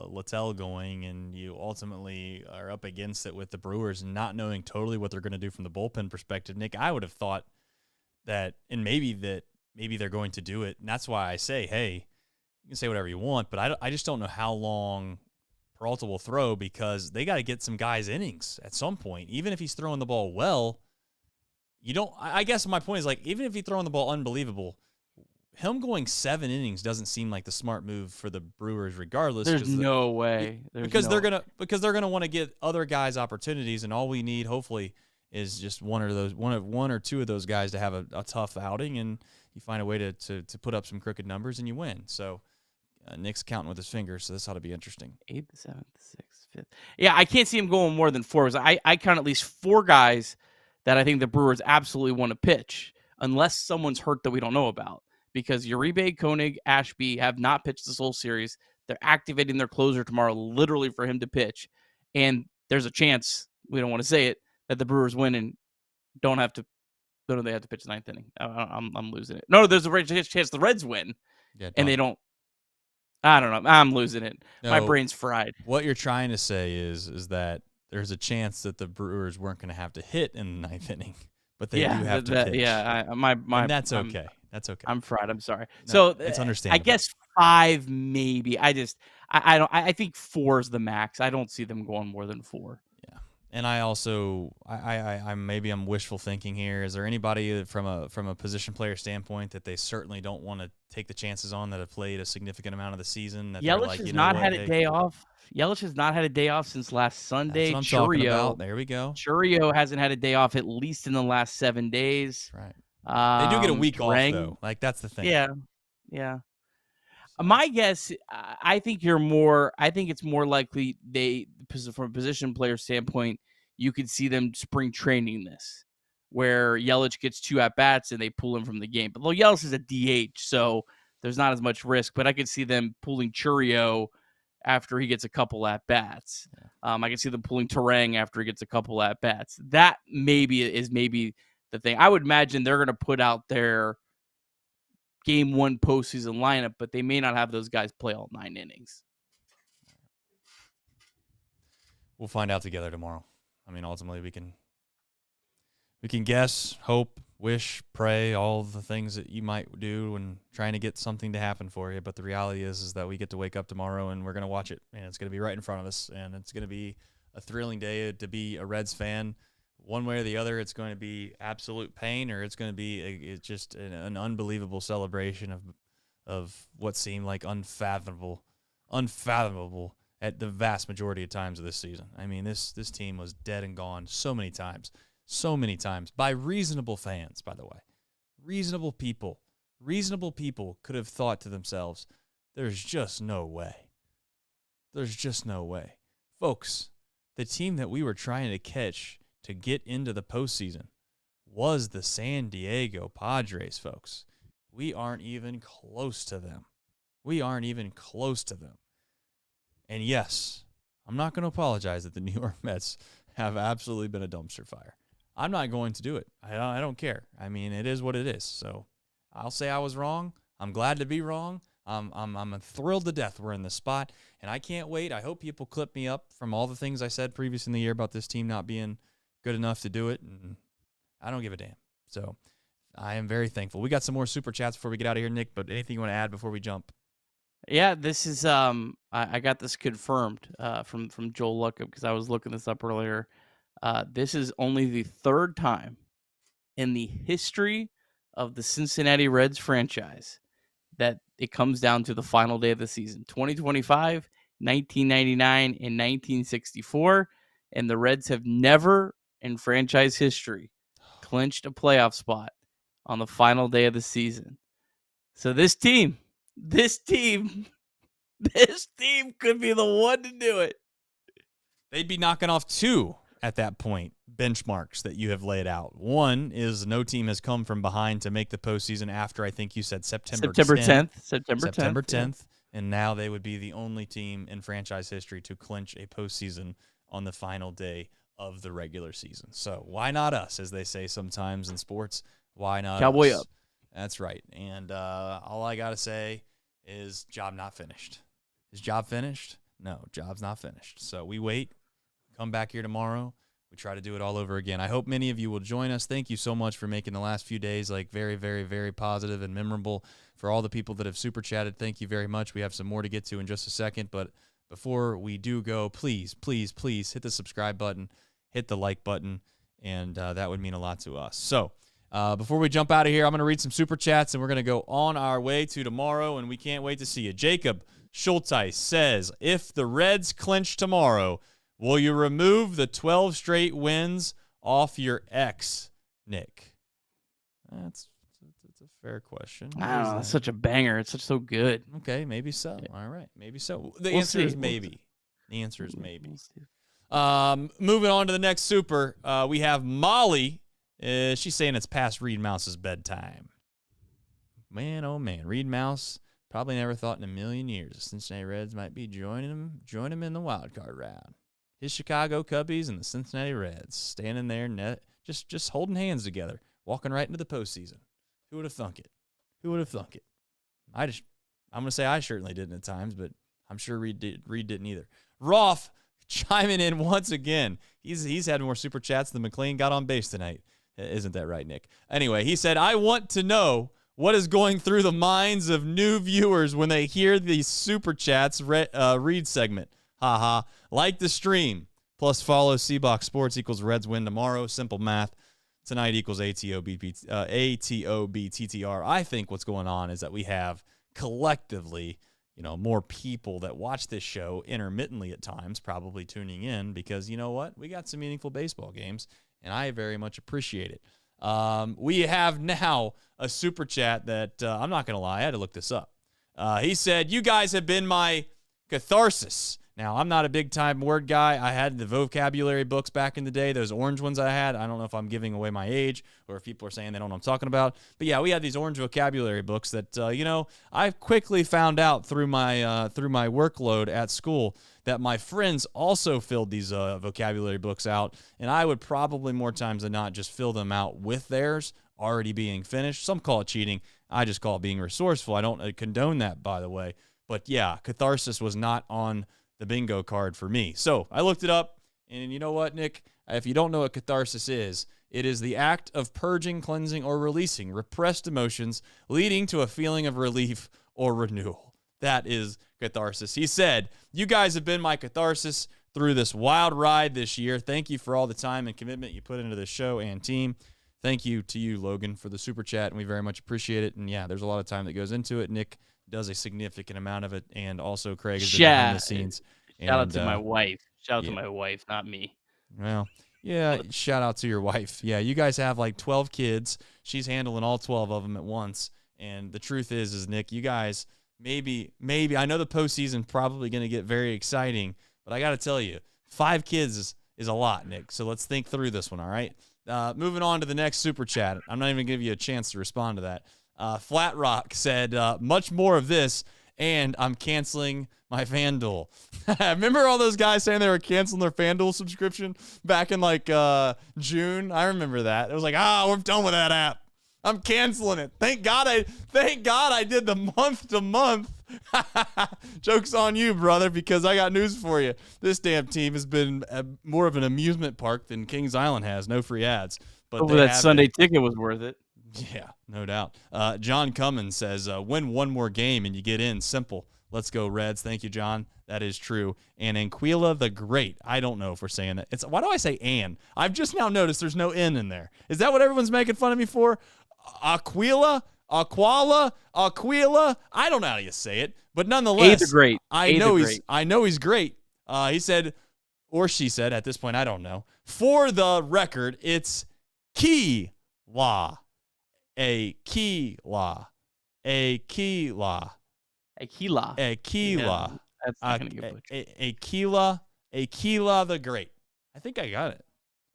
Littell going, and you ultimately are up against it with the Brewers and not knowing totally what they're going to do from the bullpen perspective. Nick, I would have thought that, and maybe they're going to do it, and that's why I say, hey, you can say whatever you want, but I just don't know how long Peralta will throw, because they got to get some guys innings at some point. Even if he's throwing the ball well, you don't. I guess my point is, like, even if he's throwing the ball unbelievable, him going 7 innings doesn't seem like the smart move for the Brewers, regardless.
There's no way.
Because they're gonna want to get other guys opportunities, and all we need, hopefully, is just one or two of those guys to have a tough outing, and you find a way to put up some crooked numbers and you win. So. Nick's counting with his fingers, so this ought to be interesting.
8th, 7th, 6th, 5th. Yeah, I can't see him going more than 4. I count at least 4 guys that I think the Brewers absolutely want to pitch, unless someone's hurt that we don't know about. Because Uribe, Koenig, Ashby have not pitched this whole series. They're activating their closer tomorrow, literally for him to pitch. And there's a chance, we don't want to say it, that the Brewers win and don't have to. No, they have to pitch the 9th inning. I'm losing it. No, there's a chance the Reds win, and they don't. I don't know. I'm losing it. No, my brain's fried.
What you're trying to say is that there's a chance that the Brewers weren't going to have to hit in the 9th inning, but they do have to pitch.
Yeah,
and that's okay. That's okay.
I'm fried. I'm sorry.
No,
so
it's understandable.
I guess 5 maybe. I think 4 is the max. I don't see them going more than 4.
Yeah. And I also I'm wishful thinking here. Is there anybody from a position player standpoint that they certainly don't want to take the chances on, that have played a significant amount of the season? That
Yelich has not had a day off. Yelich has not had a day off since last Sunday.
That's what I'm talking about. There we go.
Churio hasn't had a day off at least in the last 7 days.
Right. They do get a week off though. Like, that's the thing.
Yeah. Yeah. My guess, I think it's more likely from a position player standpoint, you could see them spring training this, where Yelich gets 2 at-bats and they pull him from the game. But Yelich is a DH, so there's not as much risk. But I could see them pulling Churio after he gets a couple at-bats. Yeah. I could see them pulling Terang after he gets a couple at-bats. That is maybe the thing. I would imagine they're going to put out their Game 1 postseason lineup, but they may not have those guys play all 9 innings.
We'll find out together tomorrow. I mean, ultimately, we can guess, hope, wish, pray, all the things that you might do when trying to get something to happen for you. But the reality is that we get to wake up tomorrow and we're going to watch it, and it's going to be right in front of us, and it's going to be a thrilling day to be a Reds fan. One way or the other, it's going to be absolute pain, or it's going to be just an unbelievable celebration of what seemed like unfathomable at the vast majority of times of this season. I mean, this team was dead and gone so many times by reasonable fans, by the way. Reasonable people could have thought to themselves, there's just no way. There's just no way. Folks, the team that we were trying to catch to get into the postseason was the San Diego Padres, folks. We aren't even close to them. And yes, I'm not going to apologize that the New York Mets have absolutely been a dumpster fire. I'm not going to do it. I don't care. I mean, it is what it is. So I'll say I was wrong. I'm glad to be wrong. I'm thrilled to death we're in this spot, and I can't wait. I hope people clip me up from all the things I said previous in the year about this team not being good enough to do it, and I don't give a damn. So I am very thankful. We got some more super chats before we get out of here, Nick, but anything you want to add before we jump?
Yeah, this is I got this confirmed from Joel Luckham, because I was looking this up earlier. This is only the 3rd time in the history of the Cincinnati Reds franchise that it comes down to the final day of the season. 2025, 1999, and 1964. And the Reds have never in franchise history clinched a playoff spot on the final day of the season. So this team could be the one to do it.
They'd be knocking off 2 at that point, benchmarks that you have laid out. One is no team has come from behind to make the postseason after, I think you said September 10th. September 10th. Yeah. And now they would be the only team in franchise history to clinch a postseason on the final day of the regular season. So why not us, as they say sometimes in sports? Why not
Cowboy
us?
up.
That's right. And all I got to say is job not finished. Is job finished? No, job's not finished. So we wait. Come back here tomorrow. We try to do it all over again. I hope many of you will join us. Thank you so much for making the last few days very, very, very positive and memorable. For all the people that have super chatted, thank you very much. We have some more to get to in just a second, but before we do go, please, please, please hit the subscribe button, hit the like button, and that would mean a lot to us. So before we jump out of here, I'm going to read some super chats, and we're going to go on our way to tomorrow, and we can't wait to see you. Jacob Schulteis says, if the Reds clinch tomorrow, will you remove the 12 straight wins off your ex, Nick? That's a fair question.
I don't know. That's such a banger. It's so good.
Okay, maybe so.
Yeah.
All right, maybe so. The
We'll
answer
see.
is maybe. The answer is maybe.
We'll see.
Moving on to the next super, we have Molly. She's saying it's past Reed Mouse's bedtime. Man, oh man, Reed Mouse probably never thought in a million years the Cincinnati Reds might be joining him in the wild card round. His Chicago Cubbies and the Cincinnati Reds standing there, just holding hands together, walking right into the postseason. Who would have thunk it? Who would have thunk it? I'm going to say I certainly didn't at times, but I'm sure Reed didn't either. Rolf chiming in once again. He's had more super chats than McLean got on base tonight. Isn't that right, Nick? Anyway, he said, I want to know what is going through the minds of new viewers when they hear the super chats read segment. Haha. Like the stream. Plus follow C-Box Sports equals Reds win tomorrow. Simple math. Tonight equals ATOBTTR. I think what's going on is that we have collectively, more people that watch this show intermittently at times, probably tuning in because you know what? We got some meaningful baseball games, and I very much appreciate it. We have now a super chat that I'm not going to lie, I had to look this up. He said, you guys have been my catharsis. Now, I'm not a big-time word guy. I had the vocabulary books back in the day, those orange ones I had. I don't know if I'm giving away my age or if people are saying they don't know what I'm talking about. But, yeah, we had these orange vocabulary books that, I quickly found out through my workload at school that my friends also filled these vocabulary books out, and I would probably more times than not just fill them out with theirs already being finished. Some call it cheating. I just call it being resourceful. I don't condone that, by the way. But, yeah, catharsis was not on the bingo card for me. So I looked it up, and you know what, Nick? If you don't know what catharsis is, it is the act of purging, cleansing, or releasing repressed emotions, leading to a feeling of relief or renewal. That is catharsis. He said, you guys have been my catharsis through this wild ride this year. Thank you for all the time and commitment you put into the show and team. Thank you to you, Logan, for the super chat, and we very much appreciate it. And, yeah, there's a lot of time that goes into it. Nick does a significant amount of it, and also Craig has been behind the scenes.
Shout out to my wife. Shout out to my wife, not me.
Well, yeah, shout out to your wife. Yeah, you guys have like 12 kids. She's handling all 12 of them at once. And the truth is Nick, you guys, maybe, I know the postseason probably going to get very exciting, but I got to tell you, 5 kids is a lot, Nick. So let's think through this one, all right? Moving on to the next super chat. I'm not even going to give you a chance to respond to that. Flat Rock said, much more of this, and I'm canceling my FanDuel. Remember all those guys saying they were canceling their FanDuel subscription back in June? I remember that. It was like, we're done with that app. I'm canceling it. Thank God I did the month to month. Joke's on you, brother, because I got news for you. This damn team has been more of an amusement park than Kings Island has. No free ads. But
that Sunday ticket was worth it.
Yeah, no doubt. John Cummins says, win one more game and you get in. Simple. Let's go, Reds. Thank you, John. That is true. And Anquila the Great. I don't know if we're saying that. Why do I say Ann? I've just now noticed there's no N in there. Is that what everyone's making fun of me for? Aquila. I don't know how you say it, but nonetheless,
A's are great.
I know he's great. He said, or she said, at this point, I don't know. For the record, it's Aquila. Aquila.
Yeah, that's not gonna get butchered.
Aquila the Great. I think I got it.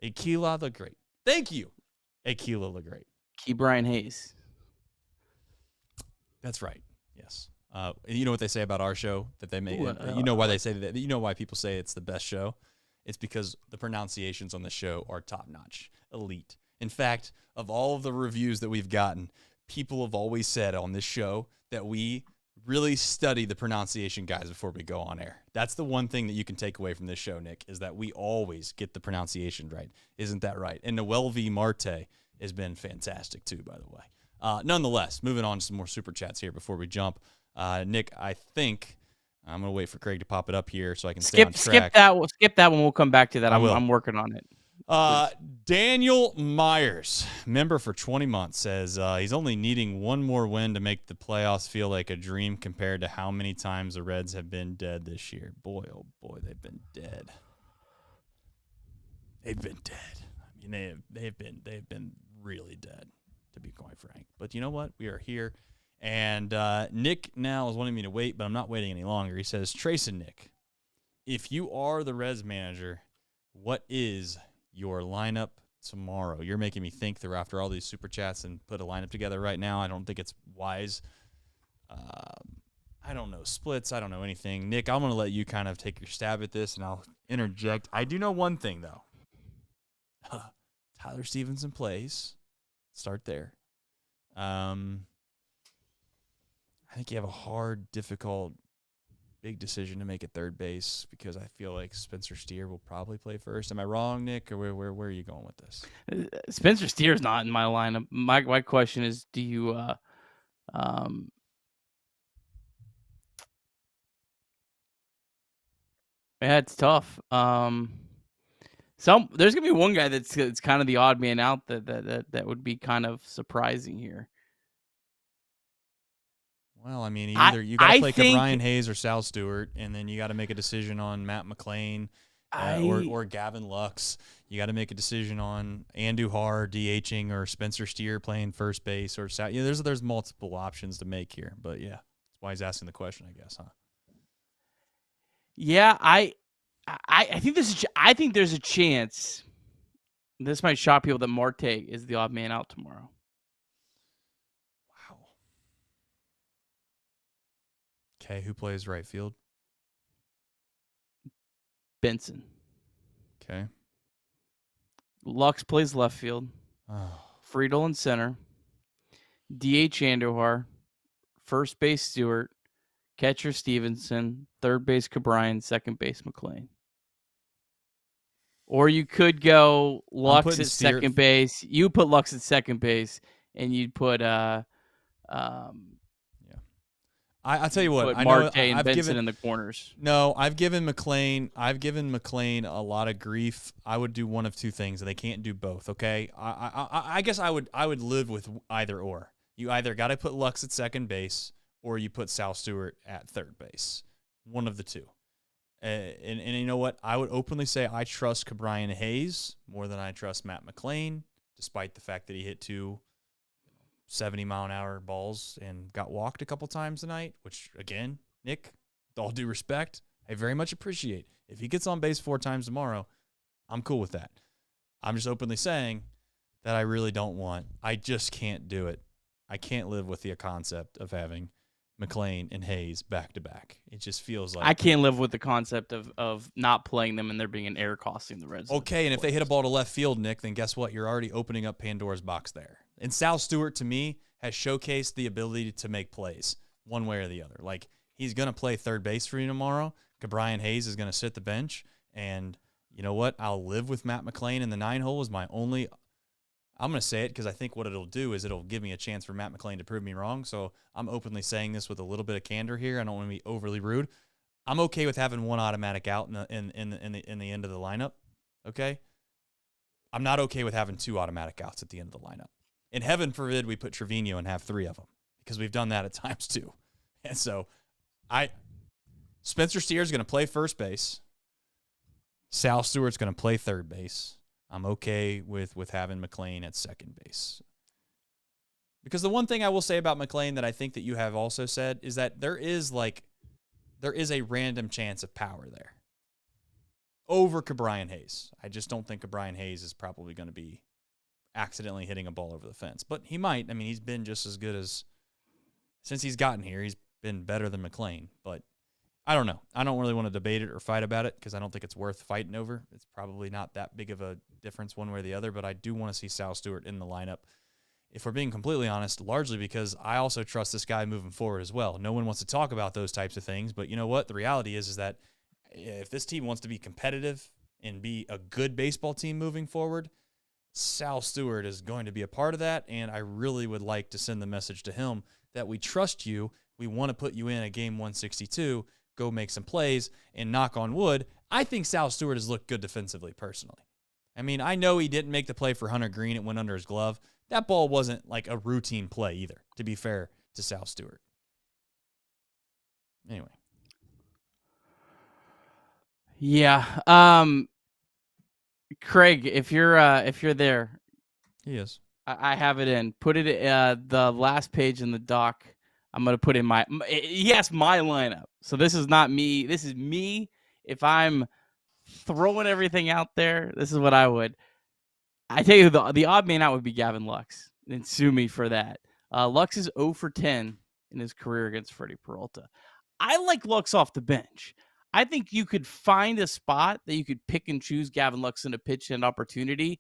Aquila the Great. Thank you, Aquila the Great.
Key Brian Hayes.
That's right. Yes. You know what they say about our show that they make. You know why they say that. You know why people say it's the best show. It's because the pronunciations on the show are top notch, elite. In fact, of all of the reviews that we've gotten, people have always said on this show that we really study the pronunciation guys before we go on air. That's the one thing that you can take away from this show, Nick, is that we always get the pronunciation right. Isn't that right? And Noel V. Marte has been fantastic too, by the way. Nonetheless, moving on to some more super chats here before we jump. Nick, I think I'm going to wait for Craig to pop it up here so I can stay on track.
Skip that one. We'll come back to that. I'm working on it.
Daniel Myers, member for 20 months, says he's only needing one more win to make the playoffs feel like a dream compared to how many times the Reds have been dead this year. Boy, oh boy, they've been dead. They've been dead. I mean, they've been really dead, to be quite frank. But you know what? We are here. And Nick now is wanting me to wait, but I'm not waiting any longer. He says, Trace and Nick, if you are the Reds manager, what is your lineup tomorrow? You're making me think through after all these super chats and put a lineup together right now. I don't think it's wise. I don't know splits. I don't know anything. Nick, I'm going to let you kind of take your stab at this, and I'll interject. I do know one thing, though. Tyler Stevenson plays. Start there. I think you have a hard, difficult, big decision to make at third base because I feel like Spencer Steer will probably play first. Am I wrong, Nick, or where are you going with this?
Spencer Steer's not in my lineup. My question is, do you yeah, it's tough. There's gonna be one guy that's kind of the odd man out that would be kind of surprising here.
Well, I mean, either you got to play Brian Hayes or Sal Stewart, and then you got to make a decision on Matt McClain or Gavin Lux. You got to make a decision on Andujar DHing or Spencer Steer playing first base or Sal. Yeah, there's multiple options to make here, but yeah, that's why he's asking the question, I guess, huh?
Yeah, I think there's a chance. This might shock people that Marte is the odd man out tomorrow.
Okay, who plays right field?
Benson.
Okay.
Lux plays left field.
Oh.
Friedel in center. DH Andujar. First base Stewart. Catcher Stevenson. Third base Cabrine. Second base McClain. Or you could go Lux at second base. You put Lux at second base, and you'd put
I'll tell you what. I
Marte and Benson in the corners.
No, I've given McClain a lot of grief. I would do one of two things, and they can't do both. Okay, I guess I would live with either or. You either got to put Lux at second base, or you put Sal Stewart at third base. One of the two. And you know what? I would openly say I trust Cabrine Hayes more than I trust Matt McClain, despite the fact that he hit 2 70-mile-an-hour balls and got walked a couple times tonight, which, again, Nick, with all due respect, I very much appreciate. If he gets on base 4 times tomorrow, I'm cool with that. I'm just openly saying that I really don't want. I just can't do it. I can't live with the concept of having McClain and Hayes back-to-back. It just feels like...
I can't live with the concept of not playing them and there being an error costing the Reds.
Okay, and if they hit a ball to left field, Nick, then guess what? You're already opening up Pandora's box there. And Sal Stewart, to me, has showcased the ability to make plays one way or the other. Like, he's going to play third base for you tomorrow. Cabrine Hayes is going to sit the bench. And you know what? I'll live with Matt McClain in the 9-hole is my only – I'm going to say it because I think what it'll do is it'll give me a chance for Matt McClain to prove me wrong. So I'm openly saying this with a little bit of candor here. I don't want to be overly rude. I'm okay with having one automatic out in the end of the lineup, okay? I'm not okay with having 2 automatic outs at the end of the lineup. And heaven forbid we put Trevino and have 3 of them, because we've done that at times too. And so Spencer Steer's going to play first base. Sal Stewart's going to play third base. I'm okay with having McLean at second base. Because the one thing I will say about McLean that I think that you have also said is that there is a random chance of power there over Cabrian Hayes. I just don't think Cabrian Hayes is probably going to be accidentally hitting a ball over the fence. But he might. I mean, he's been just as good as, since he's gotten here, he's been better than McLean. But I don't know. I don't really want to debate it or fight about it because I don't think it's worth fighting over. It's probably not that big of a difference one way or the other, but I do want to see Sal Stewart in the lineup, if we're being completely honest, largely because I also trust this guy moving forward as well. No one wants to talk about those types of things, but you know what? The reality is that if this team wants to be competitive and be a good baseball team moving forward, Sal Stewart is going to be a part of that, and I really would like to send the message to him that we trust you. We want to put you in a game 162, go make some plays, and knock on wood. I think Sal Stewart has looked good defensively, personally. I mean, I know he didn't make the play for Hunter Green. It went under his glove. That ball wasn't like a routine play either, to be fair to Sal Stewart. Anyway.
Yeah. Craig, if you're there,
he is.
I have it in. Put it the last page in the doc. I'm gonna put in my lineup. So this is not me. This is me. If I'm throwing everything out there, this is what I would. I tell you, the odd man out would be Gavin Lux, and sue me for that. Lux is 0 for 10 in his career against Freddie Peralta. I like Lux off the bench. I think you could find a spot that you could pick and choose Gavin Lux in a pitch and opportunity,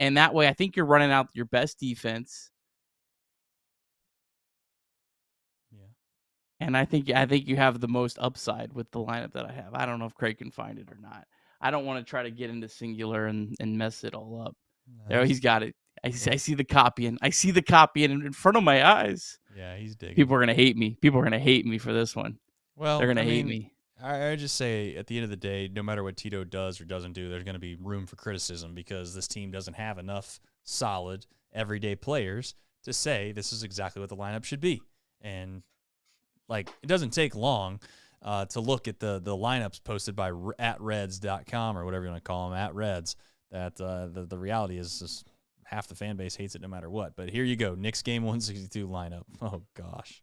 and that way I think you're running out your best defense.
Yeah.
And I think you have the most upside with the lineup that I have. I don't know if Craig can find it or not. I don't want to try to get into singular and mess it all up. There, he's got it. I see the copying. I see the copying in front of my eyes.
Yeah, he's digging.
People are going to hate me. People are going to hate me for this one.
Well,
they're going to hate me.
I just say, at the end of the day, no matter what Tito does or doesn't do, there's going to be room for criticism because this team doesn't have enough solid, everyday players to say this is exactly what the lineup should be. And, like, it doesn't take long to look at the lineups posted by @reds.com or whatever you want to call them, @reds, that the reality is just half the fan base hates it no matter what. But here you go, Nick's game 162 lineup. Oh, gosh.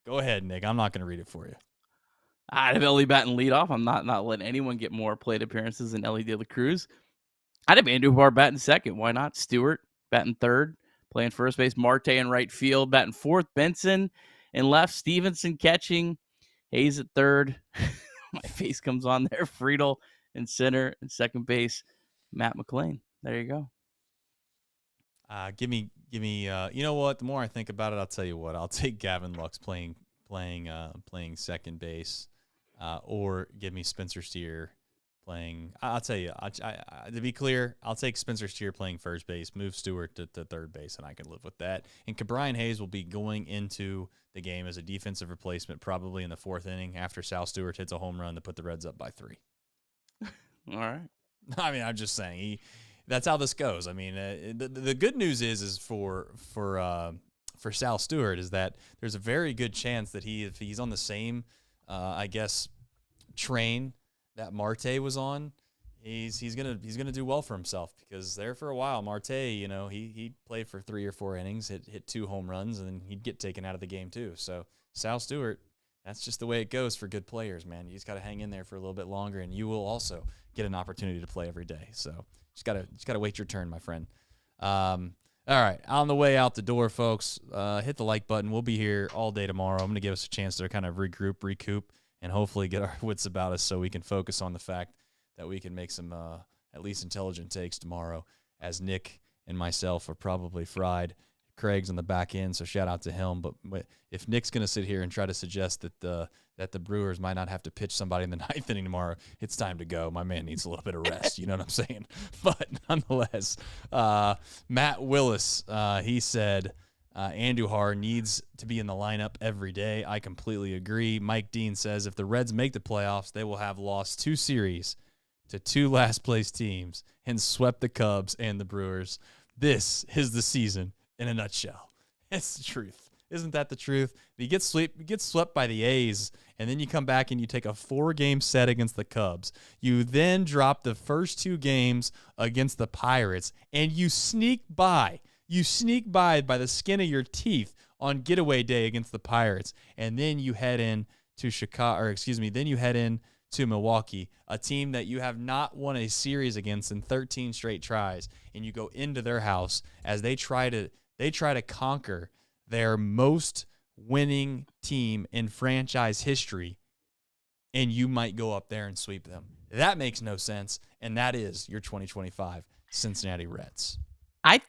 Go ahead, Nick. I'm not going to read it for you.
I'd have Elly batting leadoff. I'm not letting anyone get more plate appearances than Elly De La Cruz. I'd have Andujar batting second. Why not? Stewart batting third, playing first base. Marte in right field, batting fourth. Benson in left. Stevenson catching. Hayes at third. My face comes on there. Friedel in center and second base. Matt McLean. There you go.
Give me. You know what? The more I think about it, I'll tell you what. I'll take Gavin Lux playing second base, or give me Spencer Steer playing. I'll tell you. To be clear, I'll take Spencer Steer playing first base. Move Stewart to third base, and I can live with that. And Cabrian Hayes will be going into the game as a defensive replacement, probably in the fourth inning after Sal Stewart hits a home run to put the Reds up by 3.
All right.
I mean, I'm just saying that's how this goes. I mean, the good news is for Sal Stewart is that there's a very good chance that if he's on the same, train that Marte was on, he's gonna do well for himself, because there for a while Marte, he played for 3 or 4 innings, hit 2 home runs, and then he'd get taken out of the game too. So Sal Stewart, that's just the way it goes for good players, man. You just got to hang in there for a little bit longer, and you will also get an opportunity to play every day. So just gotta wait your turn, my friend. All right, on the way out the door, folks, hit the like button. We'll be here all day tomorrow. I'm going to give us a chance to kind of recoup, and hopefully get our wits about us so we can focus on the fact that we can make some at least intelligent takes tomorrow, as Nick and myself are probably fried. Craig's on the back end, so shout out to him. But if Nick's going to sit here and try to suggest that the Brewers might not have to pitch somebody in the 9th inning tomorrow, it's time to go. My man needs a little bit of rest. You know what I'm saying? But nonetheless, Matt Willis, he said Andujar needs to be in the lineup every day. I completely agree. Mike Dean says if the Reds make the playoffs, they will have lost 2 series to 2 last-place teams and swept the Cubs and the Brewers. This is the season in a nutshell. It's the truth. Isn't that the truth? You get swept by the A's, and then you come back and you take a 4-game set against the Cubs. You then drop the first 2 games against the Pirates, and you sneak by. You sneak by the skin of your teeth on getaway day against the Pirates, and then you head in to then you head in to Milwaukee, a team that you have not won a series against in 13 straight tries, and you go into their house as they try to conquer their most winning team in franchise history, and you might go up there and sweep them. That makes no sense, and that is your 2025 Cincinnati Reds.
I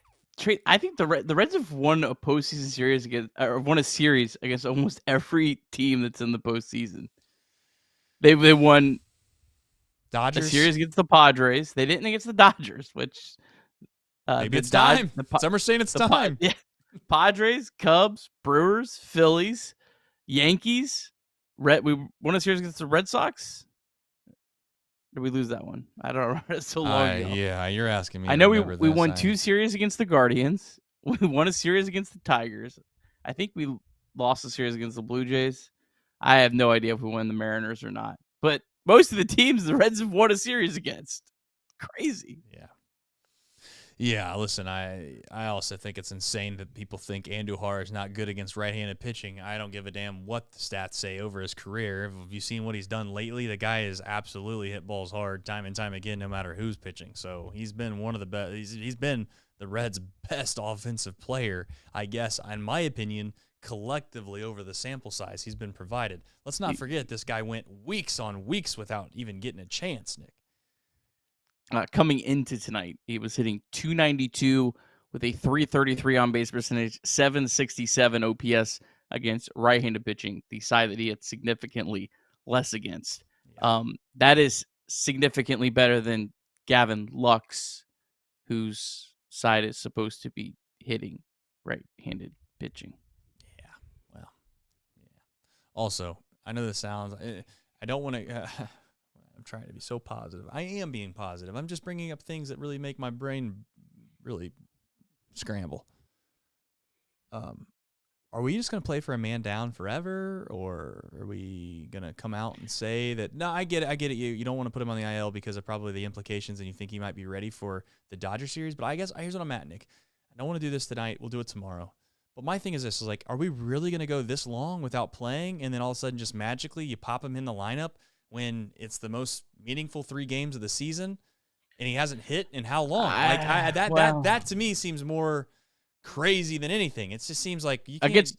think the Reds have won a postseason series won a series against almost every team that's in the postseason. They won
Dodgers
a series against the Padres. They didn't against the Dodgers, which
maybe it's time. Some are saying it's time.
Yeah, Padres, Cubs, Brewers, Phillies, Yankees. We won a series against the Red Sox. Did we lose that one? I don't remember. It's so long ago.
Yeah, you're asking me.
I know we won 2 series against the Guardians. We won a series against the Tigers. I think we lost a series against the Blue Jays. I have no idea if we won the Mariners or not. But most of the teams the Reds have won a series against. Crazy.
Yeah. Yeah, listen, I also think it's insane that people think Andujar is not good against right-handed pitching. I don't give a damn what the stats say over his career. Have you seen what he's done lately? The guy has absolutely hit balls hard time and time again, no matter who's pitching. So he's been one of the best. He's been the Reds' best offensive player, I guess, in my opinion, collectively over the sample size he's been provided. Let's not forget this guy went weeks on weeks without even getting a chance, Nick.
Coming into tonight, he was hitting .292 with a .333 on-base percentage, .767 OPS against right-handed pitching, the side that he had significantly less against.
Yeah.
That is significantly better than Gavin Lux, whose side is supposed to be hitting right-handed pitching.
Yeah, well, yeah. Also, I know this sounds... I don't want to... I'm trying to be so positive. I am being positive. I'm just bringing up things that really make my brain really scramble. Are we just going to play for a man down forever, or are we going to come out and say that, no, I get it. You don't want to put him on the IL because of probably the implications and you think he might be ready for the Dodger series. But I guess here's what I'm at, Nick. I don't want to do this tonight. We'll do it tomorrow. But my thing is this, is like, are we really going to go this long without playing, and then all of a sudden just magically you pop him in the lineup when it's the most meaningful 3 games of the season and he hasn't hit in how long? That to me seems more crazy than anything. It just seems like you can't...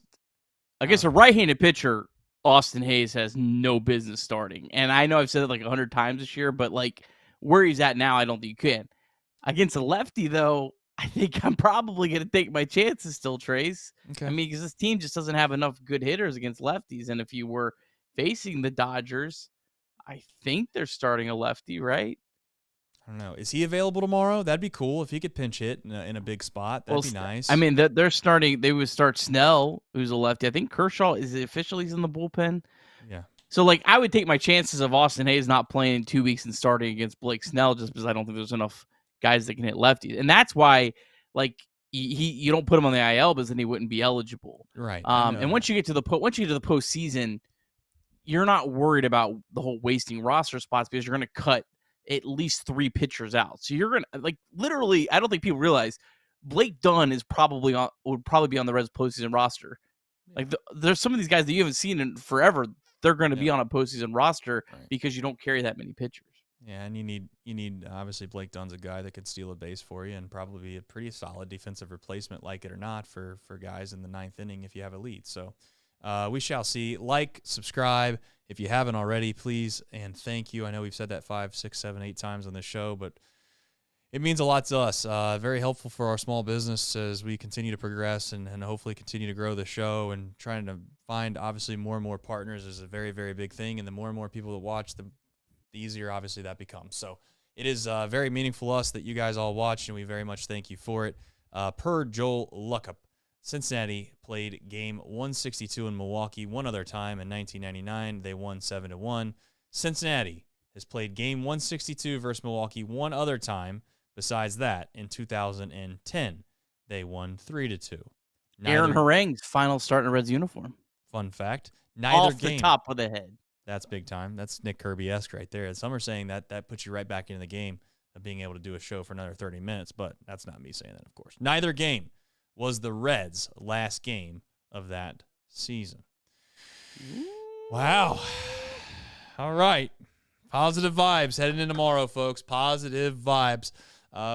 Against a right-handed pitcher, Austin Hayes has no business starting. And I know I've said it like 100 times this year, but like where he's at now, I don't think you can. Against a lefty, though, I think I'm probably going to take my chances still, Trace.
Okay.
I mean, because this team just doesn't have enough good hitters against lefties. And if you were facing the Dodgers, I think they're starting a lefty, right?
I don't know. Is he available tomorrow? That'd be cool if he could pinch hit in a big spot. That'd be nice.
I mean, they're starting. They would start Snell, who's a lefty. I think Kershaw is officially in the bullpen.
Yeah.
So, like, I would take my chances of Austin Hayes not playing in 2 weeks and starting against Blake Snell, just because I don't think there's enough guys that can hit lefties, and that's why, like, you don't put him on the IL because then he wouldn't be eligible.
Right.
And once you get to the postseason, you're not worried about the whole wasting roster spots because you're going to cut at least 3 pitchers out. So you're going to, like, literally, I don't think people realize Blake Dunn would probably be on the Reds postseason roster. Yeah. Like, there's some of these guys that you haven't seen in forever. They're going to be on a postseason roster because you don't carry that many pitchers.
Yeah, and you need obviously Blake Dunn's a guy that could steal a base for you and probably be a pretty solid defensive replacement, like it or not, for guys in the 9th inning if you have a lead. So we shall see. Like, subscribe if you haven't already, please, and thank you. I know we've said that 5, 6, 7, 8 times on this show, but it means a lot to us. Very helpful for our small business as we continue to progress and hopefully continue to grow the show, and trying to find, obviously, more and more partners is a very, very big thing, and the more and more people that watch, the easier, obviously, that becomes. So it is very meaningful to us that you guys all watch, and we very much thank you for it. Per Joel Luckup, Cincinnati played game 162 in Milwaukee one other time in 1999. They won 7-1. Cincinnati has played game 162 versus Milwaukee one other time Besides that, in 2010, they won 3-2.
Aaron Harang's final start in a Reds uniform.
Fun fact, neither
Off
game.
the top of the head.
That's big time. That's Nick Kirby-esque right there. Some are saying that puts you right back into the game of being able to do a show for another 30 minutes, but that's not me saying that, of course. Neither game was the Reds' last game of that season. Wow. All right. Positive vibes heading in tomorrow, folks. Positive vibes.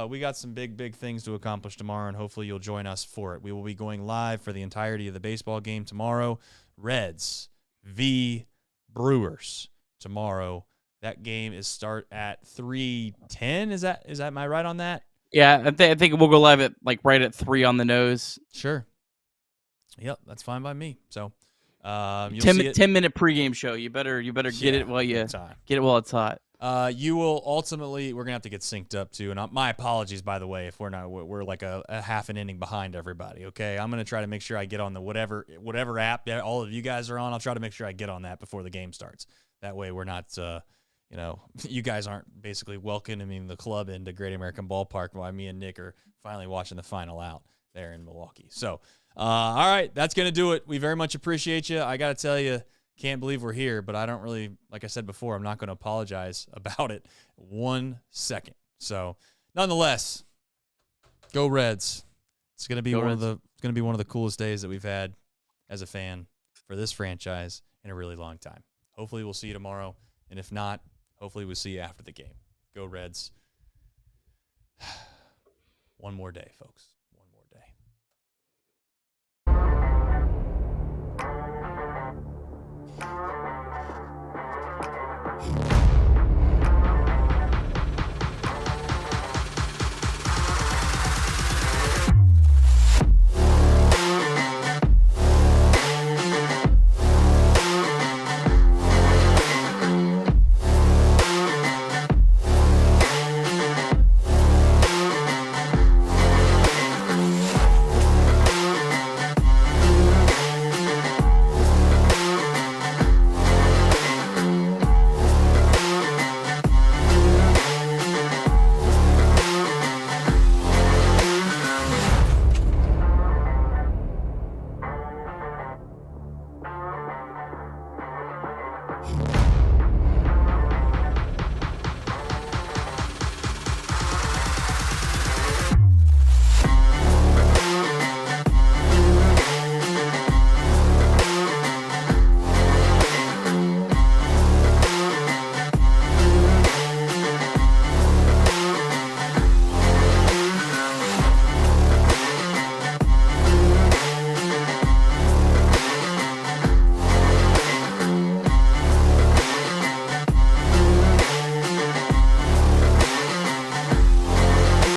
We got some big things to accomplish tomorrow, and hopefully you'll join us for it. We will be going live for the entirety of the baseball game tomorrow. Reds v. Brewers tomorrow. That game is start at 3:10. Is that am I right on that?
Yeah, I think we'll go live at right at 3 on the nose.
Sure. Yep, that's fine by me. So,
10-minute pregame show. You better get it while it's hot.
You will ultimately. We're gonna have to get synced up too. And my apologies, by the way, if we're like a half an inning behind everybody. Okay, I'm gonna try to make sure I get on the whatever app that all of you guys are on. I'll try to make sure I get on that before the game starts. That way, we're not. You guys aren't basically welcoming the club into Great American Ballpark while me and Nick are finally watching the final out there in Milwaukee. So, all right, that's gonna do it. We very much appreciate you. I gotta tell you. Can't believe we're here, but I don't really, like I said before, I'm not going to apologize about it 1 second. So, nonetheless, go Reds. It's going to be one of the coolest days that we've had as a fan for this franchise in a really long time. Hopefully, we'll see you tomorrow, and if not, hopefully we'll see you after the game. Go Reds. One more day, folks.